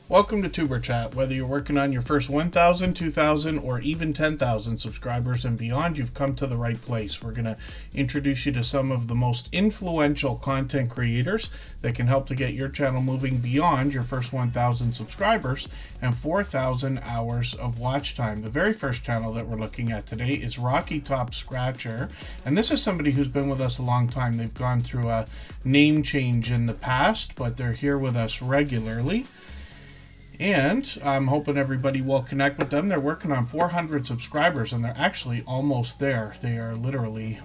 Welcome to Tuber Chat. Whether you're working on your first 1,000, 2,000, or even 10,000 subscribers and beyond, you've come to the right place. We're going to introduce you to some of the most influential content creators that can help to get your channel moving beyond your first 1,000 subscribers and 4,000 hours of watch time. The very first channel that we're looking at today is Rocky Top Scratcher, and this is somebody who's been with us a long time. They've gone through a name change in the past, but they're here with us regularly. And I'm hoping everybody will connect with them. They're working on 400 subscribers, and they're actually almost there. They are literally,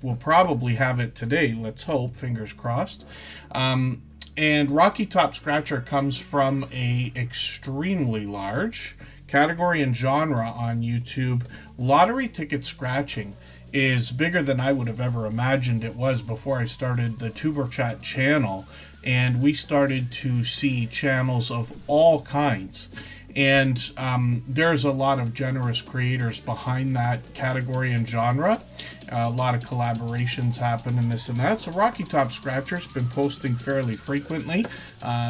we'll probably have it today. Let's hope, fingers crossed. And Rocky Top Scratcher comes from a extremely large category and genre on YouTube. Lottery ticket scratching is bigger than I would have ever imagined it was before I started the Tuber Chat channel. And we started to see channels of all kinds. And there's a lot of generous creators behind that category and genre. A lot of collaborations happen in this and that. So Rocky Top Scratcher's been posting fairly frequently,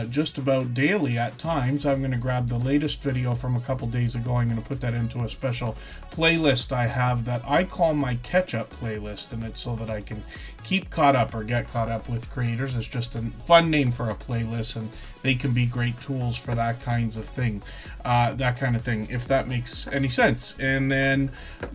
just about daily at times. I'm going to grab the latest video from a couple days ago. I'm going to put that into a special playlist I have that I call my catch-up playlist, and it's so that I can keep caught up or get caught up with creators. It's just a fun name for a playlist, and they can be great tools for that kind of thing, if that makes any sense. And then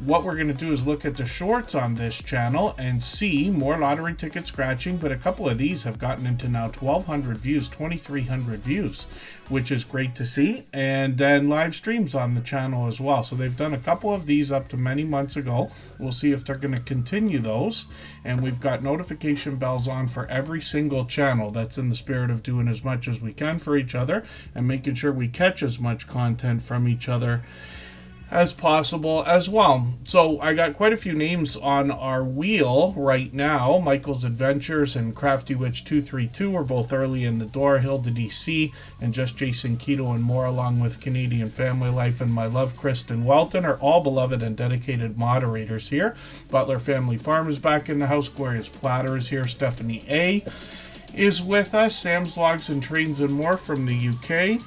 what we're going to do is look at the shorts on this channel and see more lottery ticket scratching, but a couple of these have gotten into now 1,200 views, 2,300 views, which is great to see. And then live streams on the channel as well. So they've done a couple of these up to many months ago. We'll see if they're going to continue those. And we've got notification bells on for every single channel. That's in the spirit of doing as much as we can for each other and making sure we catch as much content from each other as possible as well. So I got quite a few names on our wheel right now. Michael's Adventures and Crafty Witch 232 are both early in the door. Hilda DC and Just Jason Keto and more, along with Canadian Family Life and My Love Kristen Welton, are all beloved and dedicated moderators here. Butler Family Farm is back in the house. Glorious Platter is here. Stephanie A is with us. Sam's Logs and Trains and More from the UK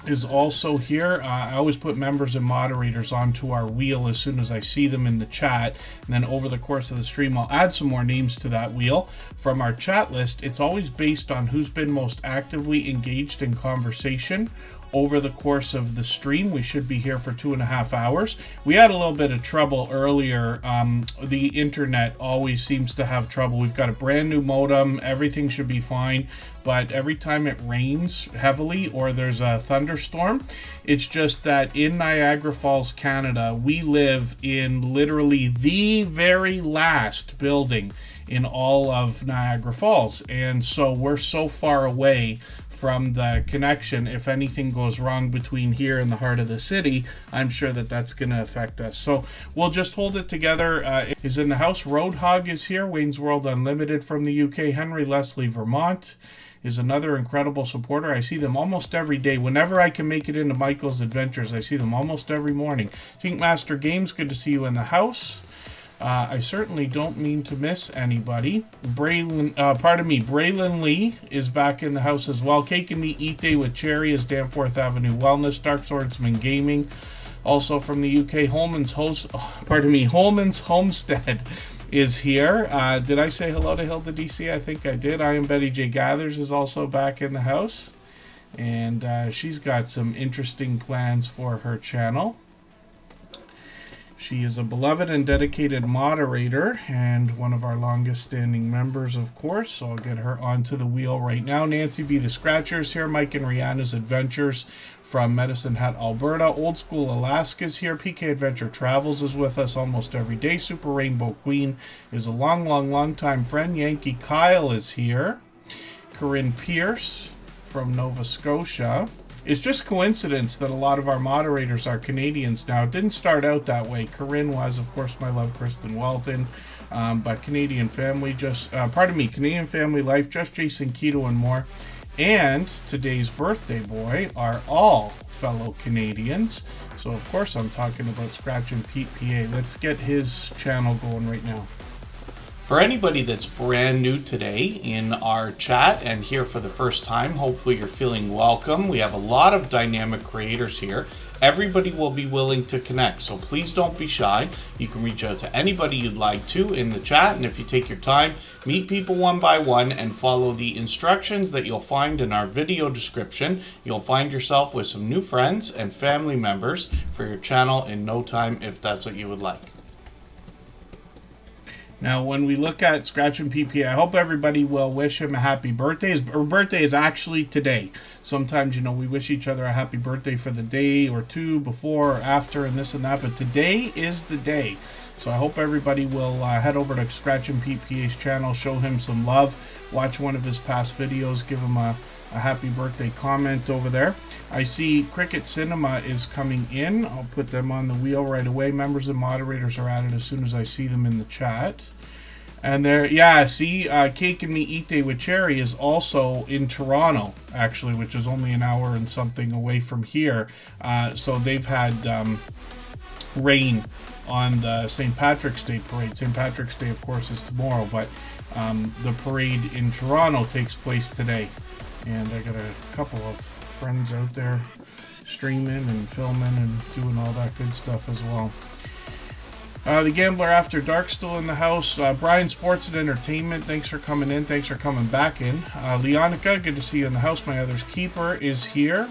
is also here. I always put members and moderators onto our wheel as soon as I see them in the chat, and then over the course of the stream I'll add some more names to that wheel from our chat list. It's always based on who's been most actively engaged in conversation over the course of the stream. We should be here for 2.5 hours. We had a little bit of trouble earlier. The internet always seems to have trouble. We've got a brand new modem. Everything should be fine. But every time it rains heavily or there's a thunderstorm, it's just that in Niagara Falls, Canada, we live in literally the very last building in all of Niagara Falls. And so we're so far away from the connection. If anything goes wrong between here and the heart of the city, I'm sure that that's going to affect us. So we'll just hold it together. Is in the house. Roadhog is here. Wayne's World Unlimited from the UK. Henry Leslie Vermont is another incredible supporter. I see them almost every day. Whenever I can make it into Michael's Adventures, I see them almost every morning. Think Master Games, good to see you in the house. I certainly don't mean to miss anybody. Braylon Lee is back in the house as well. Cake and Meat Eat Day with Cherry is Danforth Avenue Wellness. Dark Swordsman Gaming, also from the UK. Holman's Homestead is here. Did I say hello to Hilda DC? I think I did. I Am Betty J Gathers is also back in the house, and she's got some interesting plans for her channel. She is a beloved and dedicated moderator and one of our longest standing members, of course, so I'll get her onto the wheel right now. Nancy B. the Scratchers here. Mike and Rihanna's Adventures from Medicine Hat, Alberta. Old School Alaska's here. PK Adventure Travels is with us almost every day. Super Rainbow Queen is a long time friend. Yankee Kyle is here. Corinne Pierce from Nova Scotia. It's just coincidence that a lot of our moderators are Canadians now. It didn't start out that way. Corinne was, of course, My Love Kristen Welton, but Canadian Family Life, Just Jason Keto and More, and today's birthday boy are all fellow Canadians. So, of course, I'm talking about Scratch and Pete PA. Let's get his channel going right now. For anybody that's brand new today in our chat and here for the first time, hopefully you're feeling welcome. We have a lot of dynamic creators here. Everybody will be willing to connect, so please don't be shy. You can reach out to anybody you'd like to in the chat, and if you take your time, meet people one by one and follow the instructions that you'll find in our video description. You'll find yourself with some new friends and family members for your channel in no time if that's what you would like. Now, when we look at Scratchin' PPA, I hope everybody will wish him a happy birthday. His birthday is actually today. Sometimes, we wish each other a happy birthday for the day or two before or after and this and that, but today is the day. So I hope everybody will head over to Scratchin' PPA's channel, show him some love, watch one of his past videos, give him a happy birthday comment over there. I see Cricket Cinema is coming in. I'll put them on the wheel right away. Members and moderators are at it as soon as I see them in the chat. And there, yeah, see, Cake and Me Ite with Cherry is also in Toronto, actually, which is only an hour and something away from here. So they've had rain on the St. Patrick's Day parade. St. Patrick's Day, of course, is tomorrow, but the parade in Toronto takes place today. And I got a couple of friends out there streaming and filming and doing all that good stuff as well. The Gambler After Dark still in the house. Brian Sports and Entertainment, thanks for coming in. Thanks for coming back in. Leonica, good to see you in the house. My Other's Keeper is here.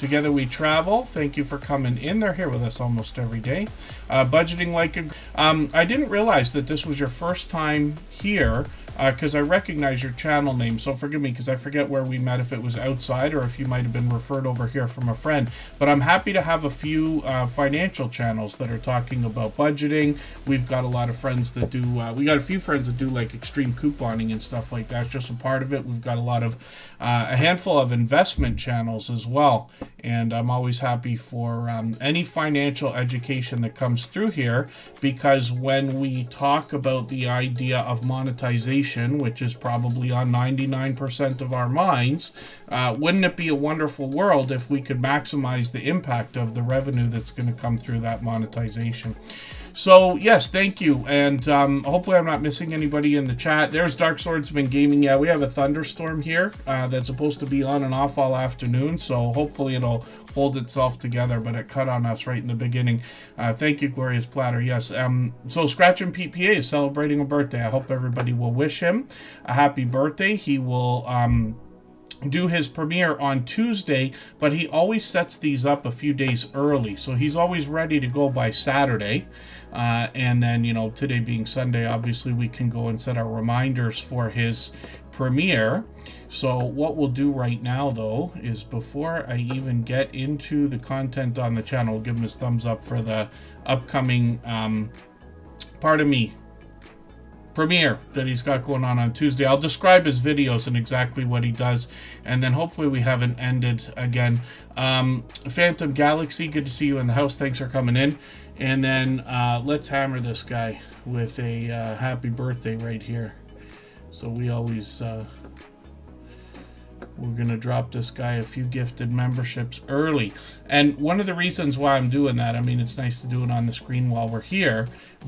Together We Travel, thank you for coming in. They're here with us almost every day. Budgeting Like a... I didn't realize that this was your first time here because I recognize your channel name, so forgive me because I forget where we met, if it was outside or if you might have been referred over here from a friend. But I'm happy to have a few financial channels that are talking about budgeting. We've got a lot of friends that do, we got a few friends that do like extreme couponing and stuff like that. It's just a part of it. We've got a lot of, a handful of investment channels as well. And I'm always happy for any financial education that comes through here, because when we talk about the idea of monetization, which is probably on 99% of our minds, wouldn't it be a wonderful world if we could maximize the impact of the revenue that's going to come through that monetization? So, yes, thank you. And hopefully I'm not missing anybody in the chat. There's Dark Swordsman Gaming. Yeah, we have a thunderstorm here that's supposed to be on and off all afternoon. So hopefully it'll hold itself together, but it cut on us right in the beginning. Thank you, Glorious Platter. Yes. So Scratchin' PPA is celebrating a birthday. I hope everybody will wish him a happy birthday. He will... do his premiere on Tuesday, but he always sets these up a few days early, so he's always ready to go by Saturday. And then, today being Sunday, obviously we can go and set our reminders for his premiere. So what we'll do right now, though, is before I even get into the content on the channel, we'll give him his thumbs up for the upcoming, premiere that he's got going on Tuesday. I'll describe his videos and exactly what he does, and then hopefully we haven't ended again. Phantom Galaxy, good to see you in the house. Thanks for coming in. And then let's hammer this guy with a happy birthday right here. So we always we're gonna drop this guy a few gifted memberships early, and one of the reasons why I'm doing that, I mean, it's nice to do it on the screen while we're here,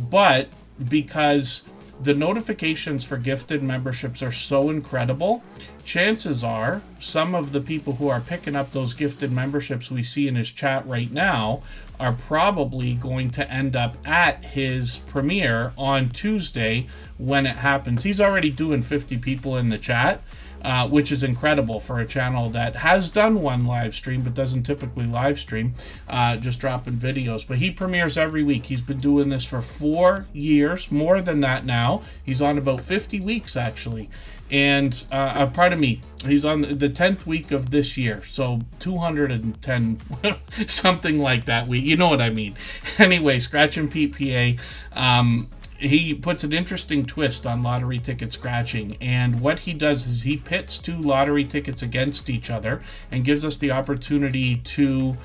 but because the notifications for gifted memberships are so incredible, chances are some of the people who are picking up those gifted memberships we see in his chat right now are probably going to end up at his premiere on Tuesday when it happens. He's already doing 50 people in the chat, which is incredible for a channel that has done one live stream but doesn't typically live stream, just dropping videos. But he premieres every week. He's been doing this for 4 years, more than that now. He's on about 50 weeks actually. And pardon me, he's on the 10th week of this year, so 210 something like that week, you know what I mean. Anyway, Scratchin' PPA, he puts an interesting twist on lottery ticket scratching, and what he does is he pits two lottery tickets against each other and gives us the opportunity to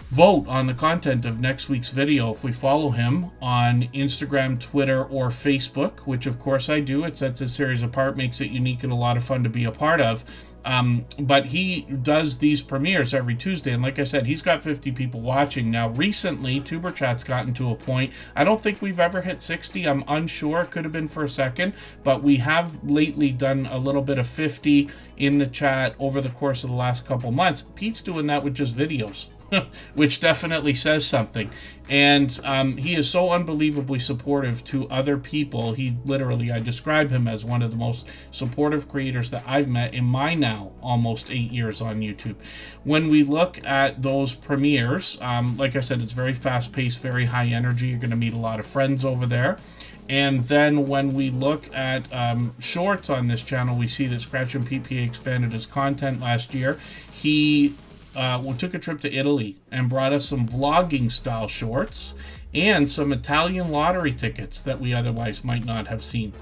vote on the content of next week's video if we follow him on Instagram, Twitter, or Facebook, which of course I do. It sets his series apart, makes it unique and a lot of fun to be a part of. But he does these premieres every Tuesday, and like I said, he's got 50 people watching. Now, recently, Superchat's gotten to a point, I don't think we've ever hit 60. I'm unsure. It could have been for a second, but we have lately done a little bit of 50 in the chat over the course of the last couple months. Pete's doing that with just videos. Which definitely says something. And he is so unbelievably supportive to other people. He literally, I describe him as one of the most supportive creators that I've met in my now almost 8 years on YouTube. When we look at those premieres, like I said, it's very fast-paced, very high energy. You're going to meet a lot of friends over there. And then when we look at shorts on this channel, we see that Scratch and PPA expanded his content last year. He we took a trip to Italy and brought us some vlogging style shorts and some Italian lottery tickets that we otherwise might not have seen.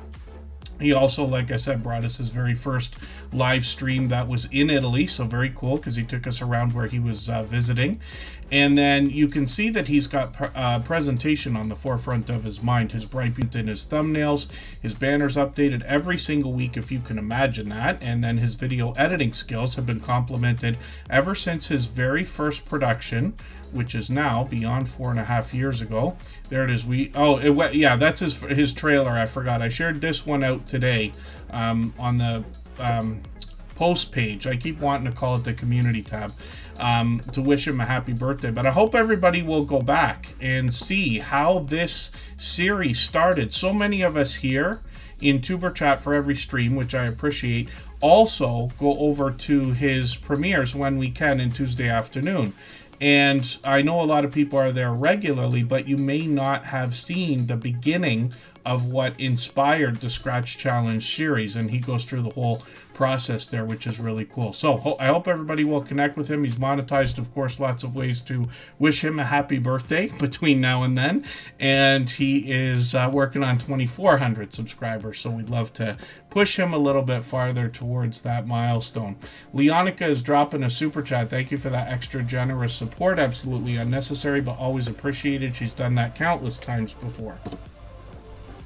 He also, like I said, brought us his very first live stream that was in Italy, so very cool because he took us around where he was visiting. And then you can see that he's got presentation on the forefront of his mind. His bright paint in his thumbnails, his banners updated every single week, if you can imagine that. And then his video editing skills have been complimented ever since his very first production, which is now beyond 4.5 years ago. There it is. Yeah, that's his trailer. I forgot. I shared this one out today on the post page. I keep wanting to call it the community tab. To wish him a happy birthday. But I hope everybody will go back and see how this series started. So many of us here in Tuber Chat for every stream, which I appreciate, also go over to his premieres when we can in Tuesday afternoon. And I know a lot of people are there regularly, but you may not have seen the beginning of what inspired the Scratch Challenge series, and he goes through the whole process there, which is really cool. So I hope everybody will connect with him. He's monetized, of course, lots of ways to wish him a happy birthday between now and then, and he is working on 2,400 subscribers, so we'd love to push him a little bit farther towards that milestone. Leonica is dropping a super chat. Thank you for that extra generous support. Absolutely unnecessary, but always appreciated. She's done that countless times before.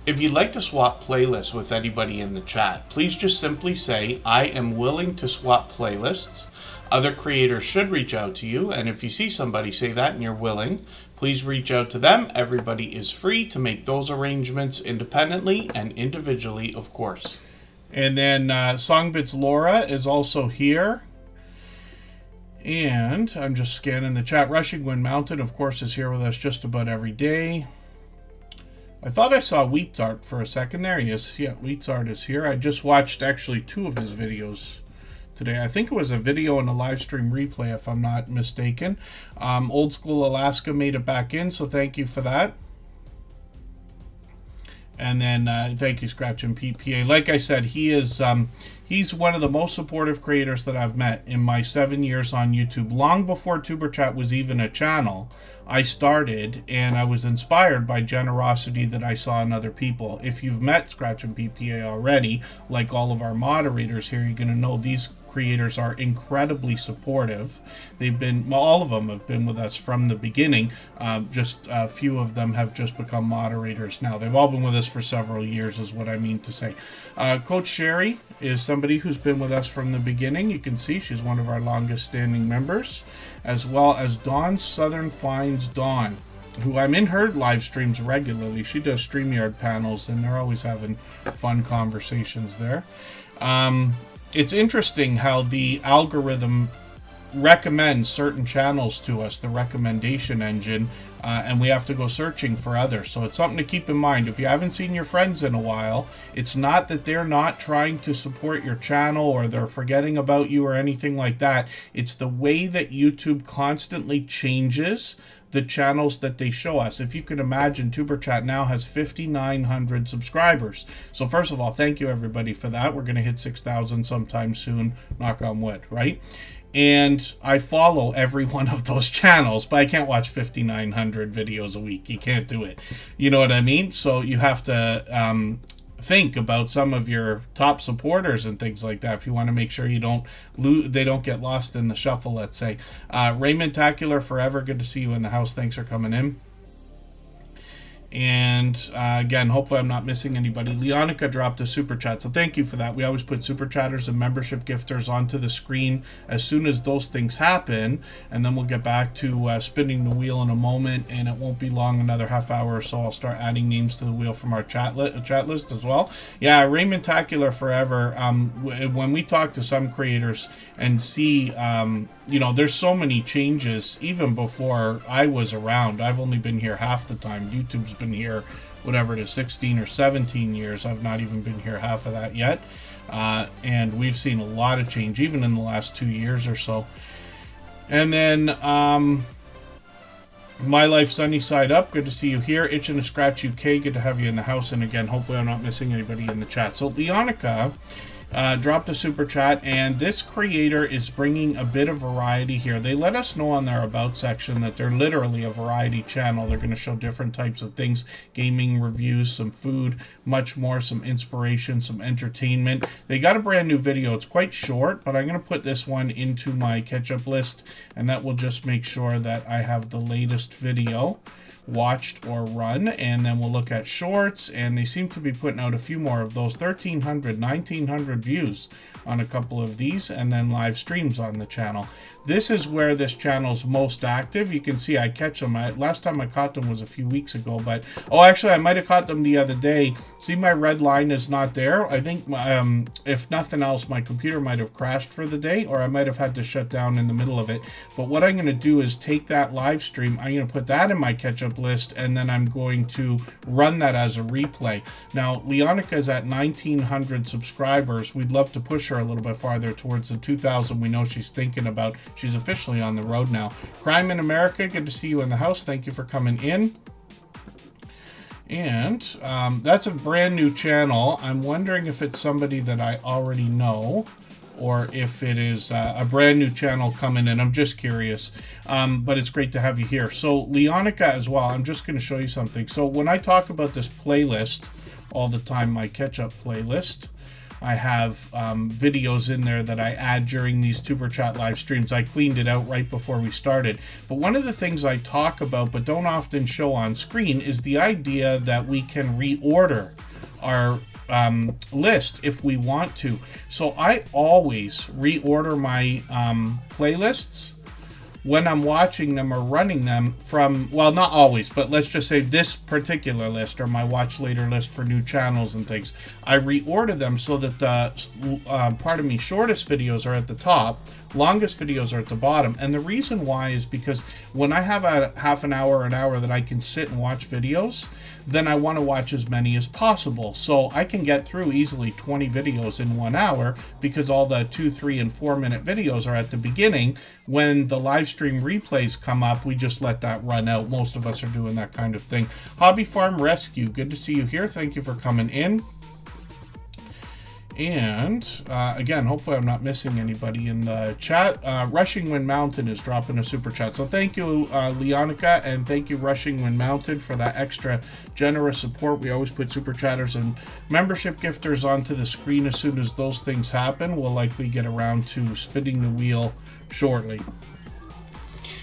If you'd like to swap playlists with anybody in the chat, please just simply say, I am willing to swap playlists. Other creators should reach out to you, and if you see somebody say that and you're willing, please reach out to them. Everybody is free to make those arrangements independently and individually, of course. And then Songbits Laura is also here. And I'm just scanning the chat. Rushing Wind Mountain, of course, is here with us just about every day. I thought I saw Wheat's Art for a second there. He is. Yeah, Wheat's Art is here. I just watched actually 2 of his videos today. I think it was a video and a live stream replay, if I'm not mistaken. Old School Alaska made it back in, so thank you for that. And then thank you, Scratch and PPA. Like I said, he is he's one of the most supportive creators that I've met in my 7 years on YouTube. Long before Tuber Chat was even a channel, I started, and I was inspired by generosity that I saw in other people. If you've met Scratch and PPA already, like all of our moderators here, you're going to know these creators are incredibly supportive. They've been, all of them have been with us from the beginning. Just a few of them have just become moderators now. They've all been with us for several years, is what I mean to say. Coach Sherry is somebody who's been with us from the beginning. You can see she's one of our longest standing members, as well as Dawn Southern Finds Dawn, who I'm in her live streams regularly. She does StreamYard panels, and they're always having fun conversations there. It's interesting how the algorithm recommends certain channels to us, the recommendation engine, and we have to go searching for others. So it's something to keep in mind. If you haven't seen your friends in a while, it's not that they're not trying to support your channel or they're forgetting about you or anything like that. It's the way that YouTube constantly changes the channels that they show us. If you can imagine, Tuber Chat now has 5,900 subscribers. So first of all, thank you everybody for that. We're going to hit 6,000 sometime soon, knock on wood, right? And I follow every one of those channels, but I can't watch 5,900 videos a week. You can't do it. You know what I mean? So you have to think about some of your top supporters and things like that if you want to make sure you don't they don't get lost in the shuffle, let's say. Raymond Tacular Forever, good to see you in the house. Thanks for coming in. And again, hopefully I'm not missing anybody. Leonica dropped a super chat, so thank you for that. We always put super chatters and membership gifters onto the screen as soon as those things happen, and then we'll get back to spinning the wheel in a moment, and it won't be long, another half hour or so. I'll start adding names to the wheel from our chat list as well. Yeah, Raymond Tacular Forever. When we talk to some creators and see there's so many changes even before I was around. I've only been here half the time. YouTube's been here, whatever it is, 16 or 17 years. I've not even been here half of that yet. And we've seen a lot of change, even in the last 2 years or so. And then My Life Sunny Side Up, good to see you here. Itchin' to Scratch UK, good to have you in the house. And again, hopefully I'm not missing anybody in the chat. So Leonica dropped a super chat, and this creator is bringing a bit of variety here. They let us know on their about section that they're literally a variety channel. They're going to show different types of things, gaming reviews, some food, much more, some inspiration, some entertainment. They got a brand new video. It's quite short, but I'm going to put this one into my catch-up list, and that will just make sure that I have the latest video watched or run, and then we'll look at shorts, and they seem to be putting out a few more of those. 1,300, 1,900 views on a couple of these, and then live streams on the channel. This is where this channel's most active. You can see I catch them. Last time I caught them was a few weeks ago, but actually I might have caught them the other day. See, my red line is not there. I think if nothing else, my computer might have crashed for the day, or I might have had to shut down in the middle of it. But what I'm going to do is take that live stream, I'm going to put that in my catch-up list, and then I'm going to run that as a replay. Now, Leonica is at 1,900 subscribers. We'd love to push her a little bit farther towards the 2,000 we know she's thinking about. She's officially on the road now. Crime in America, good to see you in the house. Thank you for coming in. And that's a brand new channel. I'm wondering if it's somebody that I already know, or if it is a brand new channel coming in. I'm just curious. But it's great to have you here. So Leonica as well, I'm just going to show you something. So when I talk about this playlist all the time, my catch-up playlist, I have videos in there that I add during these Super Chat live streams. I cleaned it out right before we started. But one of the things I talk about but don't often show on screen is the idea that we can reorder our list if we want to. So I always reorder my playlists when I'm watching them or running them from, well, not always, but let's just say this particular list or my watch later list for new channels and things. I reorder them so that the, shortest videos are at the top, longest videos are at the bottom. And the reason why is because when I have a half an hour that I can sit and watch videos, then I want to watch as many as possible. So I can get through easily 20 videos in 1 hour because all the 2, 3, and 4 minute videos are at the beginning. When the live stream replays come up, we just let that run out. Most of us are doing that kind of thing. Hobby Farm Rescue, good to see you here. Thank you for coming in. And again, hopefully I'm not missing anybody in the chat. Rushing Wind Mountain is dropping a super chat. So thank you, Leonica, and thank you, Rushing Wind Mountain, for that extra generous support. We always put super chatters and membership gifters onto the screen as soon as those things happen. We'll likely get around to spinning the wheel shortly.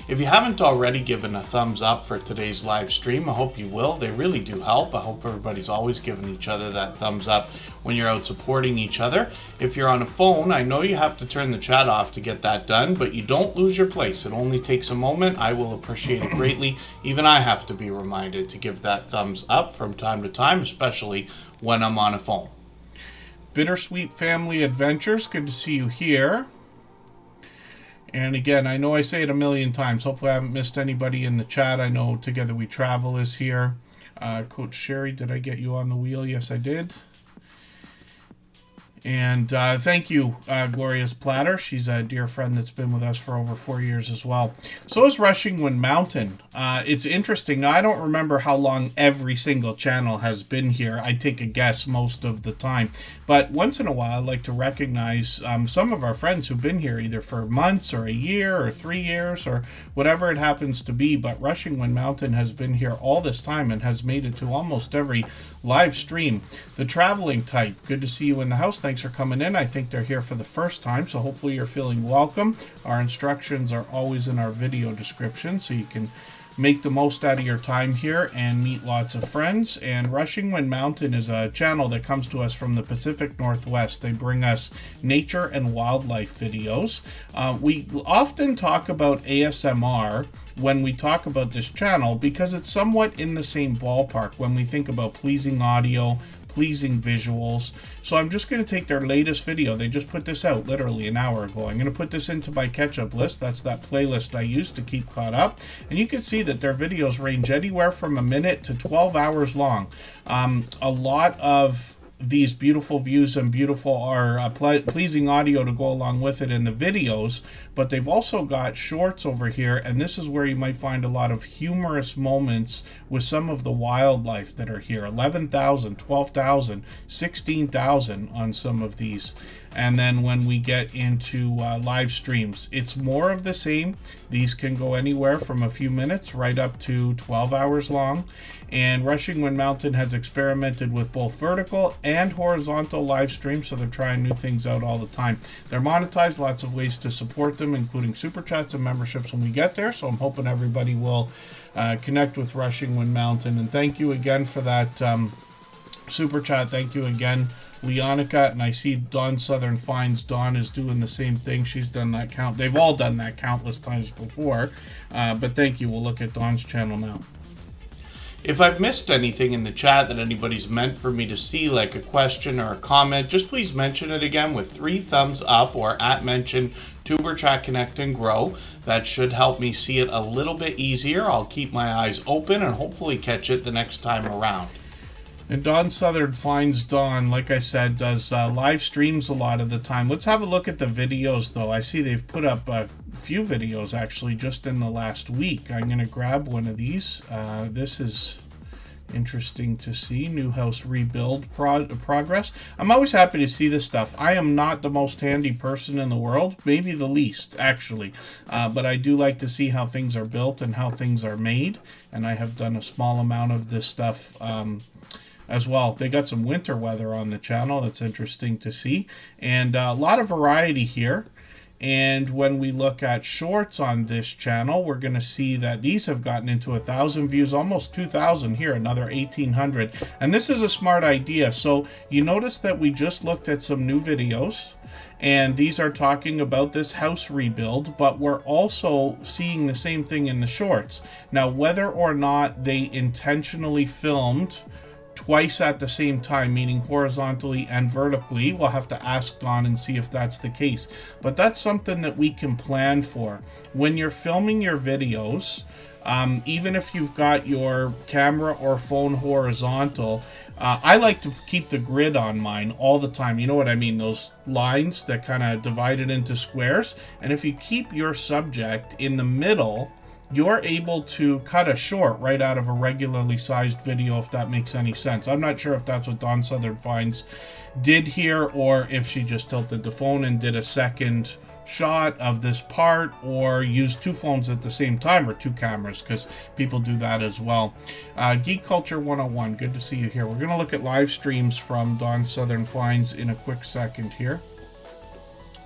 If you haven't already given a thumbs up for today's live stream, I hope you will. They really do help. I hope everybody's always giving each other that thumbs up when you're out supporting each other. If you're on a phone, I know you have to turn the chat off to get that done, but you don't lose your place. It only takes a moment. I will appreciate it greatly. Even I have to be reminded to give that thumbs up from time to time, especially when I'm on a phone. Bittersweet Family Adventures, good to see you here. And again, I know I say it a million times. Hopefully I haven't missed anybody in the chat. I know Together We Travel is here. Coach Sherry, did I get you on the wheel? Yes, I did. And thank you, Gloria's Platter. She's a dear friend that's been with us for over 4 years as well. So is Rushing Wind Mountain. It's interesting. Now, I don't remember how long every single channel has been here. I take a guess most of the time. But once in a while, I like to recognize some of our friends who've been here either for months or a year or 3 years or whatever it happens to be. But Rushing Wind Mountain has been here all this time and has made it to almost every live stream. The Traveling Type, good to see you in the house. Thanks for coming in. I think they're here for the first time, so hopefully you're feeling welcome. Our instructions are always in our video description, so you can make the most out of your time here and meet lots of friends. And Rushing Wind Mountain is a channel that comes to us from the Pacific Northwest. They bring us nature and wildlife videos. We often talk about ASMR when we talk about this channel because it's somewhat in the same ballpark when we think about pleasing audio, pleasing visuals. So I'm just going to take their latest video. They just put this out literally an hour ago. I'm going to put this into my catch-up list. That's that playlist I use to keep caught up. And you can see that their videos range anywhere from a minute to 12 hours long. A lot of these beautiful views and beautiful pleasing audio to go along with it in the videos, but they've also got shorts over here, and this is where you might find a lot of humorous moments with some of the wildlife that are here. 11,000, 12,000, 16,000 on some of these. And then when we get into live streams, it's more of the same. These can go anywhere from a few minutes right up to 12 hours long. And Rushing Wind Mountain has experimented with both vertical and horizontal live streams, so they're trying new things out all the time. They're monetized, lots of ways to support them, including super chats and memberships when we get there. So I'm hoping everybody will connect with Rushing Wind Mountain. And thank you again for that super chat. Thank you again, Leonica. And I see Dawn Southern Finds. Dawn is doing the same thing. She's done that count. They've all done that countless times before. But thank you. We'll look at Dawn's channel now. If I've missed anything in the chat that anybody's meant for me to see, like a question or a comment, just please mention it again with 3 thumbs up or @mention Tuberchat Connect and Grow. That should help me see it a little bit easier. I'll keep my eyes open and hopefully catch it the next time around. And Dawn Southern Finds. Dawn, like I said, does live streams a lot of the time. Let's have a look at the videos, though. I see they've put up a few videos, actually, just in the last week. I'm going to grab one of these. This is interesting to see. New house rebuild progress. I'm always happy to see this stuff. I am not the most handy person in the world, maybe the least, actually. But I do like to see how things are built and how things are made. And I have done a small amount of this stuff as well. They got some winter weather on the channel. That's interesting to see. And a lot of variety here. And when we look at shorts on this channel, we're going to see that these have gotten into 1,000 views, almost 2,000 here, another 1,800. And this is a smart idea. So you notice that we just looked at some new videos, and these are talking about this house rebuild, but we're also seeing the same thing in the shorts. Now, whether or not they intentionally filmed twice at the same time, meaning horizontally and vertically, we'll have to ask Dawn and see if that's the case. But that's something that we can plan for. When you're filming your videos, even if you've got your camera or phone horizontal, I like to keep the grid on mine all the time. You know what I mean? Those lines that kind of divide it into squares. And if you keep your subject in the middle, you're able to cut a short right out of a regularly sized video, if that makes any sense. I'm not sure if that's what Dawn Southern Finds did here, or if she just tilted the phone and did a second shot of this part, or used 2 phones at the same time, or 2 cameras, because people do that as well. Geek Culture 101, good to see you here. We're going to look at live streams from Dawn Southern Finds in a quick second here.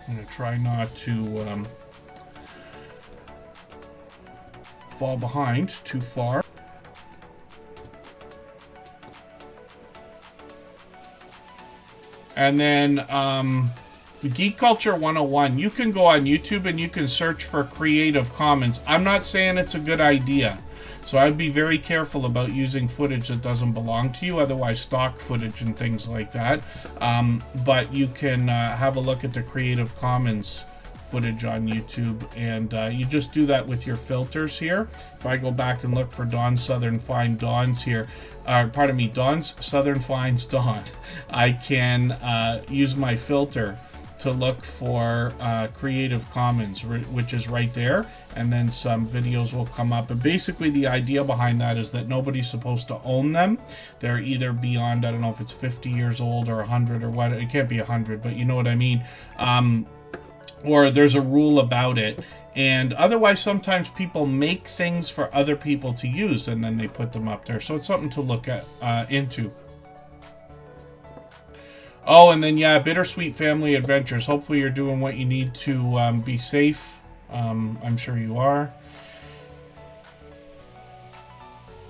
I'm going to try not to fall behind too far. And then the Geek Culture 101, you can go on YouTube and you can search for Creative Commons. I'm not saying it's a good idea, so I'd be very careful about using footage that doesn't belong to you, otherwise stock footage and things like that. But you can have a look at the Creative Commons footage on YouTube, and you just do that with your filters here. If I go back and look for Dawn Southern Fine Dawn's here, pardon me, Dawn's Southern Finds Dawn, I can use my filter to look for Creative Commons, which is right there, and then some videos will come up. And basically the idea behind that is that nobody's supposed to own them. They're either beyond, I don't know if it's 50 years old or 100 or what, it can't be 100, but you know what I mean, or there's a rule about it. And otherwise, sometimes people make things for other people to use and then they put them up there. So it's something to look at into. Oh, and then, yeah, Bittersweet Family Adventures. Hopefully you're doing what you need to be safe. I'm sure you are.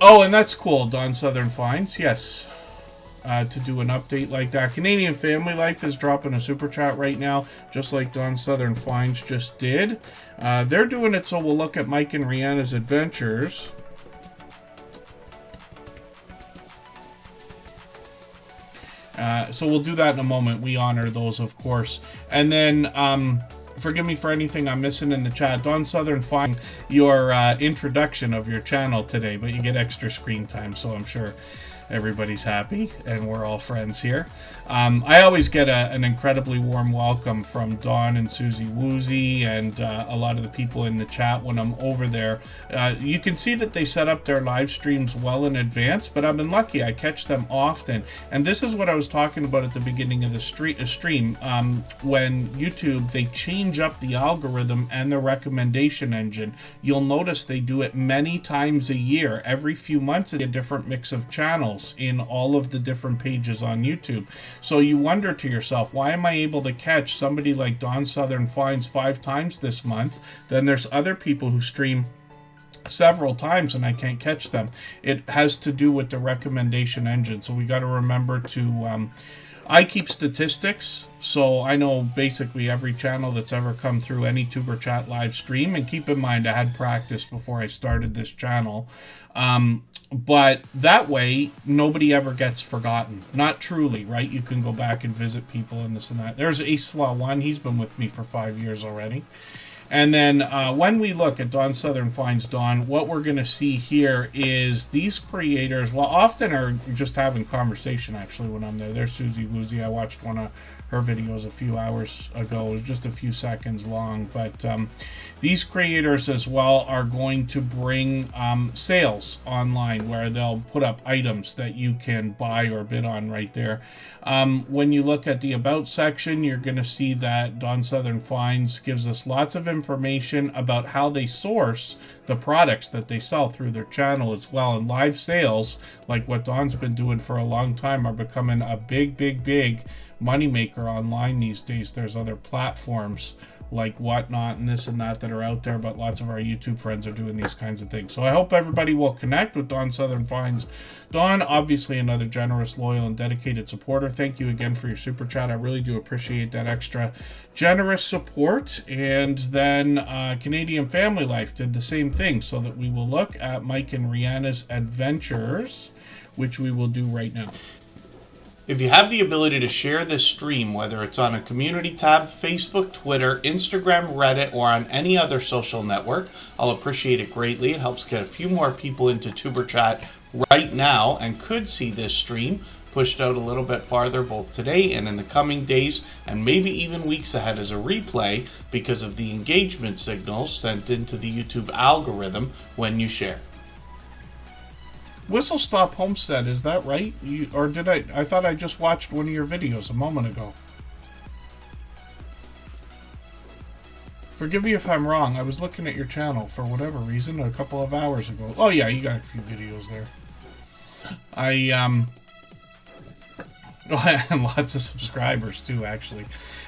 Oh, and that's cool, Dawn Southern Finds. Yes. To do an update like that. Canadian Family Life is dropping a super chat right now, just like Dawn Southern Finds just did. They're doing it so we'll look at Mike and Rihanna's adventures. So we'll do that in a moment. We honor those, of course. And then, forgive me for anything I'm missing in the chat. Dawn Southern Fine, your introduction of your channel today, but you get extra screen time, so I'm sure everybody's happy and we're all friends here. I always get an incredibly warm welcome from Dawn and Susie Woozy and a lot of the people in the chat when I'm over there. You can see that they set up their live streams well in advance, but I've been lucky. I catch them often. And this is what I was talking about at the beginning of the stream. When YouTube, they change up the algorithm and the recommendation engine. You'll notice they do it many times a year. Every few months, a different mix of channels in all of the different pages on YouTube. So you wonder to yourself, why am I able to catch somebody like Dawn Southern Finds 5 times this month? Then there's other people who stream several times and I can't catch them. It has to do with the recommendation engine. So we got to remember to I keep statistics, so I know basically every channel that's ever come through any Tuber Chat live stream. And keep in mind, I had practice before I started this channel. But that way, nobody ever gets forgotten. Not truly, right? You can go back and visit people and this and that. There's AceFlaw1. He's been with me for 5 years already. And then when we look at Dawn Southern Finds Dawn, what we're going to see here is these creators, well, often are just having conversation, actually, when I'm there. There's Susie Woozy. I watched one of her videos a few hours ago. It was just a few seconds long. But these creators as well are going to bring sales online where they'll put up items that you can buy or bid on right there. When you look at the About section, you're going to see that Dawn Southern Finds gives us lots of information about how they source the products that they sell through their channel as well. And live sales, like what Dawn's been doing for a long time, are becoming a big moneymaker online these days. There's other platforms like Whatnot and this and that are out there, but lots of our YouTube friends are doing these kinds of things. So I hope everybody will connect with Dawn Southern Finds. Dawn, obviously another generous, loyal, and dedicated supporter. Thank you again for your super chat. I really do appreciate that extra generous support. And then Canadian Family Life did the same thing, so that we will look at Mike and Rihanna's adventures, which we will do right now. If you have the ability to share this stream, whether it's on a community tab, Facebook, Twitter, Instagram, Reddit, or on any other social network, I'll appreciate it greatly. It helps get a few more people into Tuber Chat right now and could see this stream pushed out a little bit farther both today and in the coming days and maybe even weeks ahead as a replay because of the engagement signals sent into the YouTube algorithm when you share. Whistle Stop Homestead, is that right? Or did I thought I just watched one of your videos a moment ago. Forgive me if I'm wrong. I was looking at your channel for whatever reason a couple of hours ago. Oh yeah, you got a few videos there. And lots of subscribers too, actually.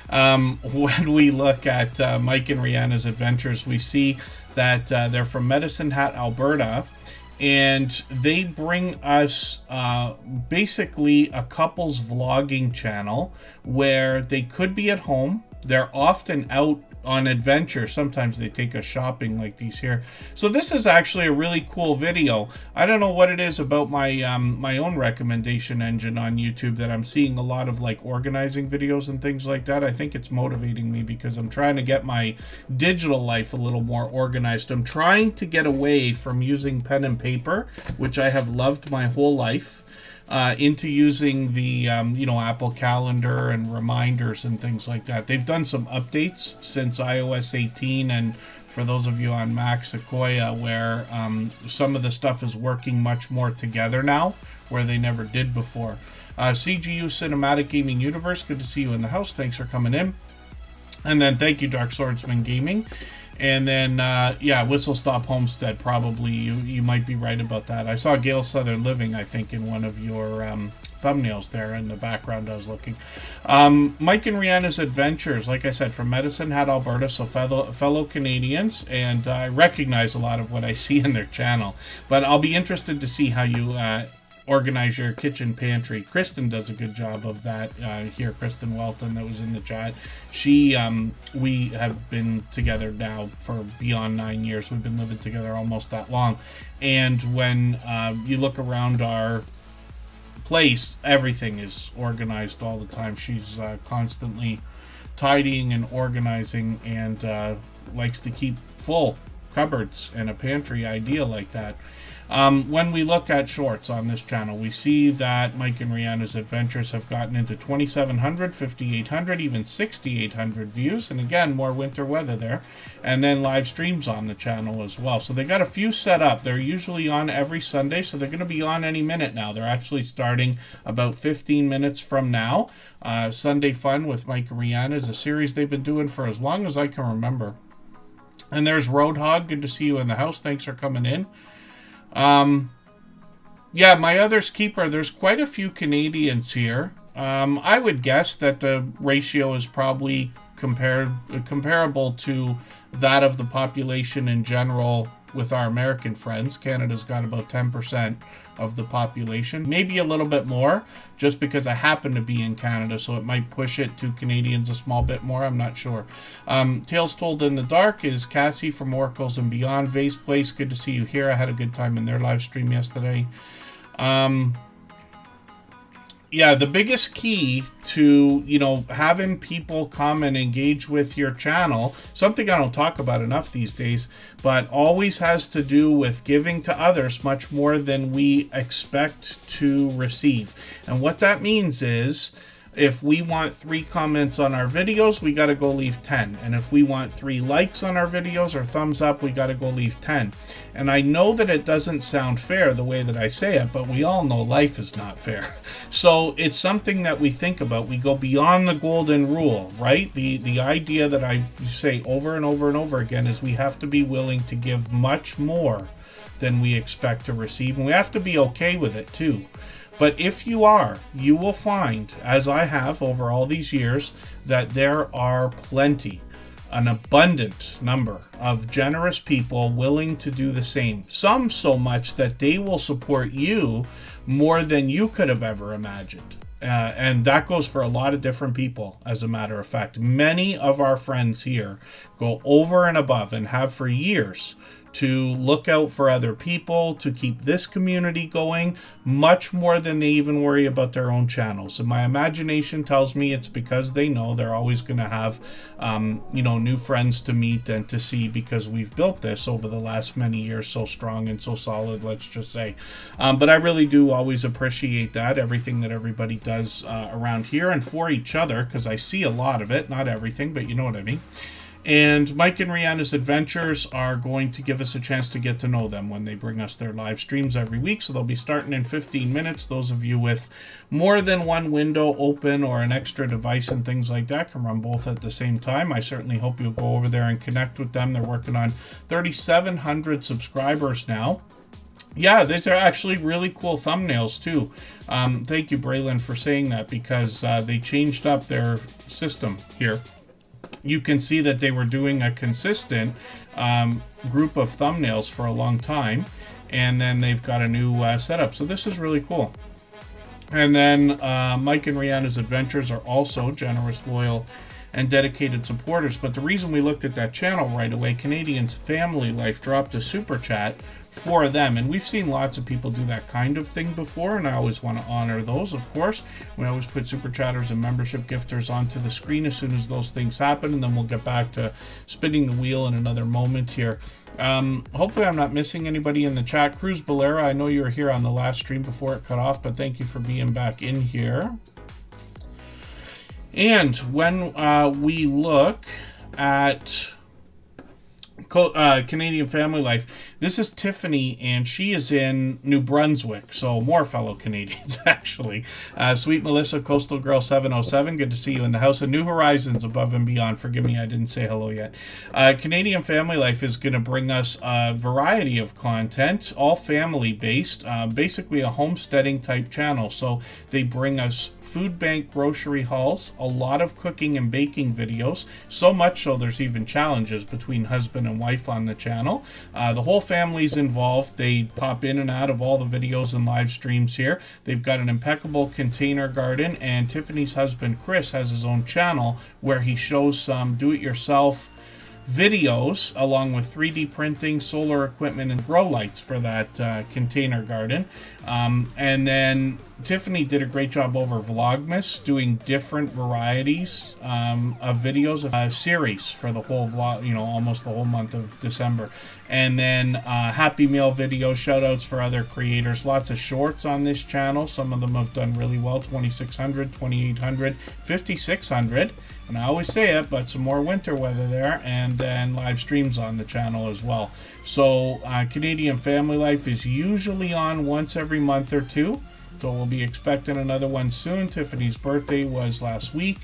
When we look at Mike and Rihanna's adventures, we see that they're from Medicine Hat, Alberta. And they bring us basically a couple's vlogging channel where they could be at home. They're often out on adventure. Sometimes they take us shopping like these here. So this is actually a really cool video. I don't know what it is about my my own recommendation engine on YouTube that I'm seeing a lot of like organizing videos and things like that. I think it's motivating me because I'm trying to get my digital life a little more organized. I'm trying to get away from using pen and paper, which I have loved my whole life, into using the Apple Calendar and reminders and things like that. They've done some updates since iOS 18, and for those of you on Mac Sequoia, where some of the stuff is working much more together now, where they never did before. CGU Cinematic Gaming Universe, good to see you in the house. Thanks for coming in. And then thank you, Dark Swordsman Gaming. And then, Whistle Stop Homestead, probably. You might be right about that. I saw Gail Southern Living, I think, in one of your thumbnails there in the background I was looking. Mike and Rihanna's Adventures, like I said, from Medicine Hat, Alberta, so fellow Canadians. And I recognize a lot of what I see in their channel. But I'll be interested to see how you organize your kitchen pantry. Kristen does a good job of that here. Kristen Welton, that was in the chat. She we have been together now for beyond 9 years. We've been living together almost that long. And when you look around our place, everything is organized all the time. She's constantly tidying and organizing, and likes to keep full cupboards and a pantry idea like that. When we look at shorts on this channel, we see that Mike and Rihanna's Adventures have gotten into 2,700, 5,800, even 6,800 views. And again, more winter weather there. And then live streams on the channel as well. So they got a few set up. They're usually on every Sunday, so they're going to be on any minute now. They're actually starting about 15 minutes from now. Sunday Fun with Mike and Rihanna is a series they've been doing for as long as I can remember. And there's Roadhog. Good to see you in the house. Thanks for coming in. My other's keeper, there's quite a few Canadians here. I would guess that the ratio is probably comparable to that of the population in general with our American friends. Canada's got about 10% of the population, maybe a little bit more, just because I happen to be in Canada, so it might push it to Canadians a small bit more. I'm not sure. Tales Told in the Dark is Cassie from Oracles and Beyond. Vase Place, good to see you here. I had a good time in their live stream yesterday. The biggest key to, having people come and engage with your channel, something I don't talk about enough these days, but always has to do with giving to others much more than we expect to receive. And what that means is, if we want 3 comments on our videos, we got to go leave 10. And if we want 3 likes on our videos or thumbs up, we got to go leave 10. And I know that it doesn't sound fair the way that I say it, but we all know life is not fair. So it's something that we think about. We go beyond the golden rule, right? The idea that I say over and over and over again is we have to be willing to give much more than we expect to receive. And we have to be okay with it too. But if you are, you will find, as I have over all these years, that there are plenty, an abundant number of generous people willing to do the same. Some so much that they will support you more than you could have ever imagined. And that goes for a lot of different people, as a matter of fact. Many of our friends here go over and above and have for years to look out for other people, to keep this community going, much more than they even worry about their own channels. And my imagination tells me it's because they know they're always going to have, new friends to meet and to see, because we've built this over the last many years so strong and so solid, let's just say. But I really do always appreciate that, everything that everybody does around here and for each other, because I see a lot of it, not everything, but you know what I mean. And Mike and Rihanna's Adventures are going to give us a chance to get to know them when they bring us their live streams every week. So they'll be starting in 15 minutes. Those of you with more than one window open or an extra device and things like that can run both at the same time. I certainly hope you'll go over there and connect with them. They're working on 3,700 subscribers now. Yeah, these are actually really cool thumbnails too. Thank you, Braylon, for saying that, because they changed up their system here. You can see that they were doing a consistent group of thumbnails for a long time, and then they've got a new setup. So this is really cool. And then Mike and Rihanna's Adventures are also generous, loyal and dedicated supporters. But the reason we looked at that channel right away, Canadians Family Life dropped a super chat for them, and we've seen lots of people do that kind of thing before, and I always want to honor those, of course. We always put super chatters and membership gifters onto the screen as soon as those things happen, and then we'll get back to spinning the wheel in another moment here. Hopefully I'm not missing anybody in the chat. Cruz Bolera, I know you were here on the last stream before it cut off, but thank you for being back in here. And when we look at Canadian Family Life, this is Tiffany, and she is in New Brunswick, so more fellow Canadians, actually. Sweet Melissa, Coastal Girl 707, good to see you in the house. And New Horizons Above and Beyond, forgive me, I didn't say hello yet. Canadian Family Life is going to bring us a variety of content, all family-based, basically a homesteading type channel. So they bring us food bank grocery hauls, a lot of cooking and baking videos, so much so there's even challenges between husband and wife on the channel. The whole family's involved. They pop in and out of all the videos and live streams here. They've got an impeccable container garden, and Tiffany's husband Chris has his own channel where he shows some do-it-yourself videos along with 3D printing, solar equipment, and grow lights for that container garden. And then Tiffany did a great job over Vlogmas, doing different varieties of videos, of a series for the whole vlog, almost the whole month of December. And then Happy Meal videos, shout outs for other creators, lots of shorts on this channel. Some of them have done really well, 2600, 2800, 5600. And I always say it, but some more winter weather there, and then live streams on the channel as well. So Canadian Family Life is usually on once every month or two, so we'll be expecting another one soon. Tiffany's birthday was last week,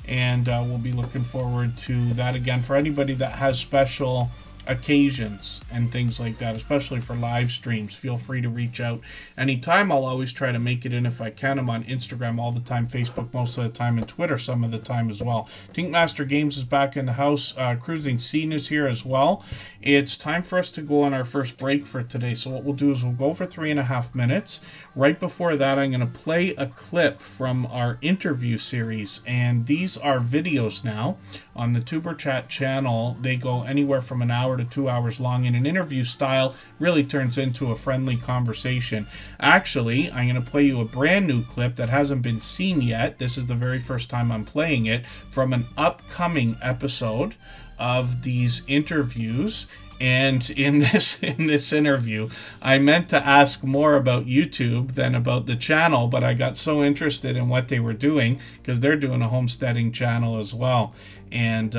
and we'll be looking forward to that again for anybody that has special occasions and things like that, especially for live streams. Feel free to reach out anytime. I'll always try to make it in if I can. I'm on Instagram all the time, Facebook most of the time, and Twitter some of the time as well. Tinkmaster Games is back in the house. Cruising Scene is here as well. It's time for us to go on our first break for today. So what we'll do is we'll go for 3.5 minutes. Right before that, I'm going to play a clip from our interview series, and these are videos now on the Superchat channel. They go anywhere from an hour to 2 hours long, in an interview style, really turns into a friendly conversation. Actually, I'm going to play you a brand new clip that hasn't been seen yet. This is the very first time I'm playing it, from an upcoming episode of these interviews. And in this interview, I meant to ask more about YouTube than about the channel, but I got so interested in what they were doing, because they're doing a homesteading channel as well. And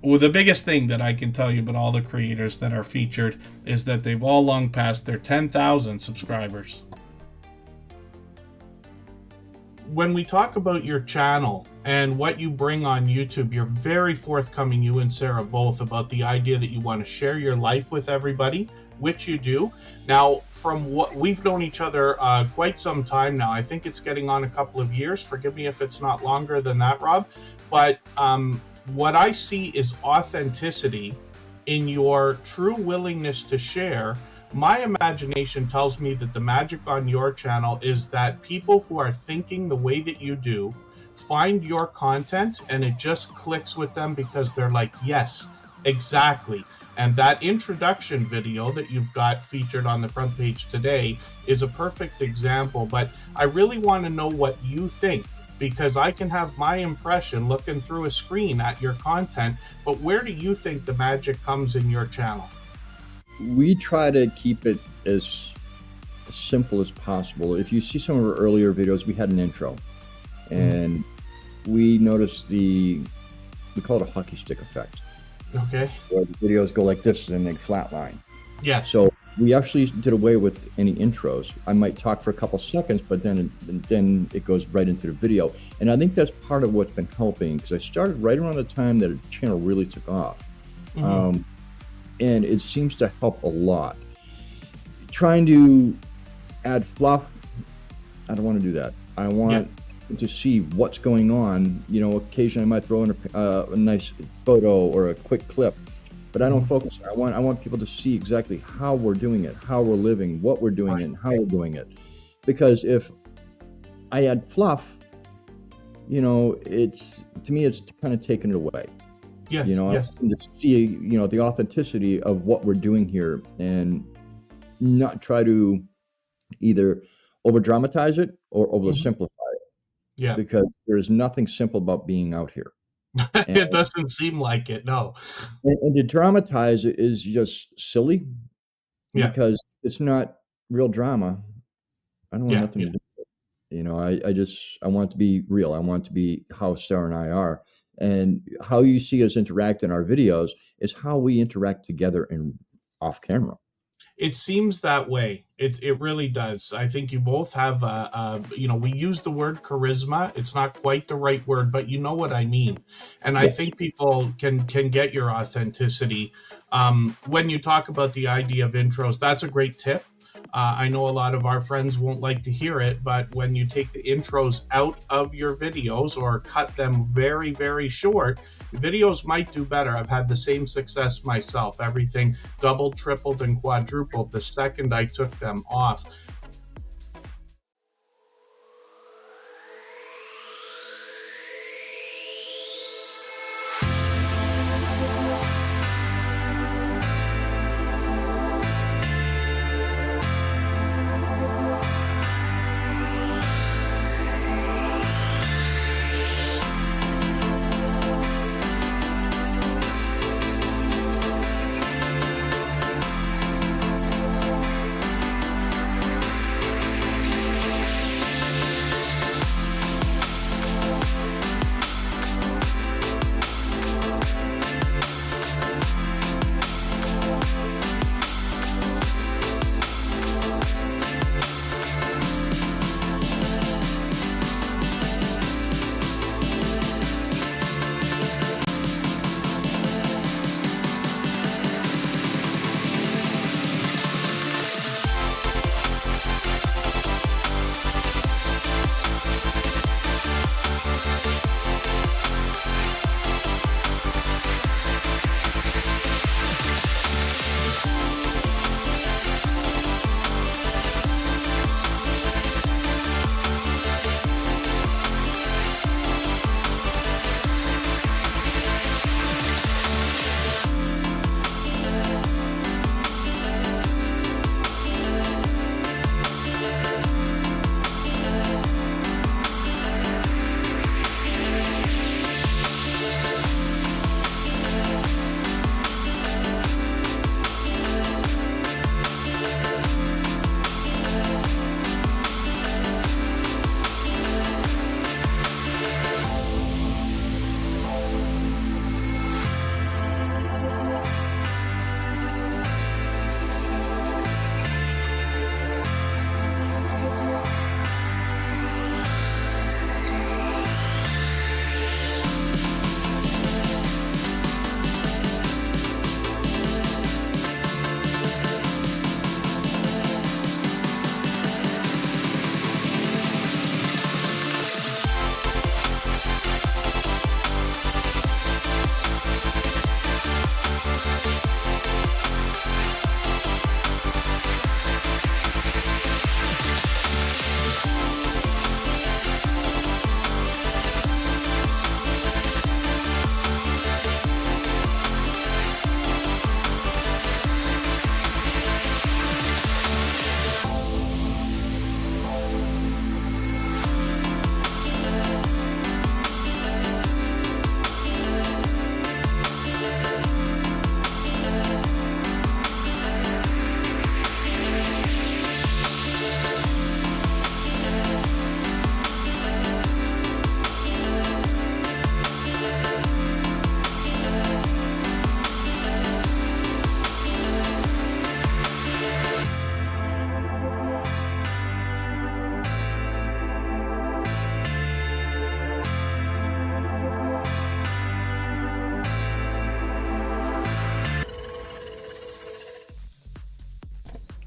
well, the biggest thing that I can tell you about all the creators that are featured is that they've all long passed their 10,000 subscribers. When we talk about your channel and what you bring on YouTube, you're very forthcoming, you and Sarah both, about the idea that you want to share your life with everybody, which you do. Now, from what we've known each other quite some time now, I think it's getting on a couple of years. Forgive me if it's not longer than that, Rob. But what I see is authenticity in your true willingness to share. My imagination tells me that the magic on your channel is that people who are thinking the way that you do find your content and it just clicks with them, because they're like, yes, exactly. And that introduction video that you've got featured on the front page today is a perfect example. But I really want to know what you think, because I can have my impression looking through a screen at your content, but where do you think the magic comes in your channel? We try to keep it as simple as possible. If you see some of our earlier videos, we had an intro, and we noticed we call it a hockey stick effect. Okay. Where the videos go like this and they flatline. Yeah. So we actually did away with any intros. I might talk for a couple seconds, but then it goes right into the video. And I think that's part of what's been helping, because I started right around the time that the channel really took off. And it seems to help a lot. Trying to add fluff, I don't want to do that. I want to see what's going on. Occasionally I might throw in a nice photo or a quick clip, but I don't focus. I want people to see exactly how we're doing it, how we're living, what we're doing, and how we're doing it. Because if I add fluff, it's, to me, it's kind of taken it away. Yes, I yes. want to see, the authenticity of what we're doing here, and not try to either over dramatize it or Mhm. oversimplify it, Yeah. because there's nothing simple about being out here. And, It doesn't seem like it, no. and to dramatize it is just silly, Yeah, because it's not real drama. I don't want yeah, nothing yeah. to do. I want it to be real. I want it to be how Sarah and I are. And how you see us interact in our videos is how we interact together and off camera. It seems that way. It really does. I think you both have we use the word charisma. It's not quite the right word, but you know what I mean. And I Yes. think people can get your authenticity. When you talk about the idea of intros, that's a great tip. I know a lot of our friends won't like to hear it, but when you take the intros out of your videos or cut them very, very short, videos might do better. I've had the same success myself. Everything doubled, tripled, and quadrupled the second I took them off.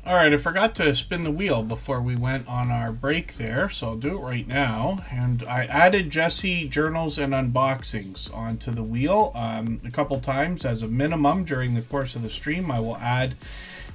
All right, I forgot to spin the wheel before we went on our break there, so I'll do it right now. And I added Jesse journals and unboxings onto the wheel a couple times as a minimum during the course of the stream. I will add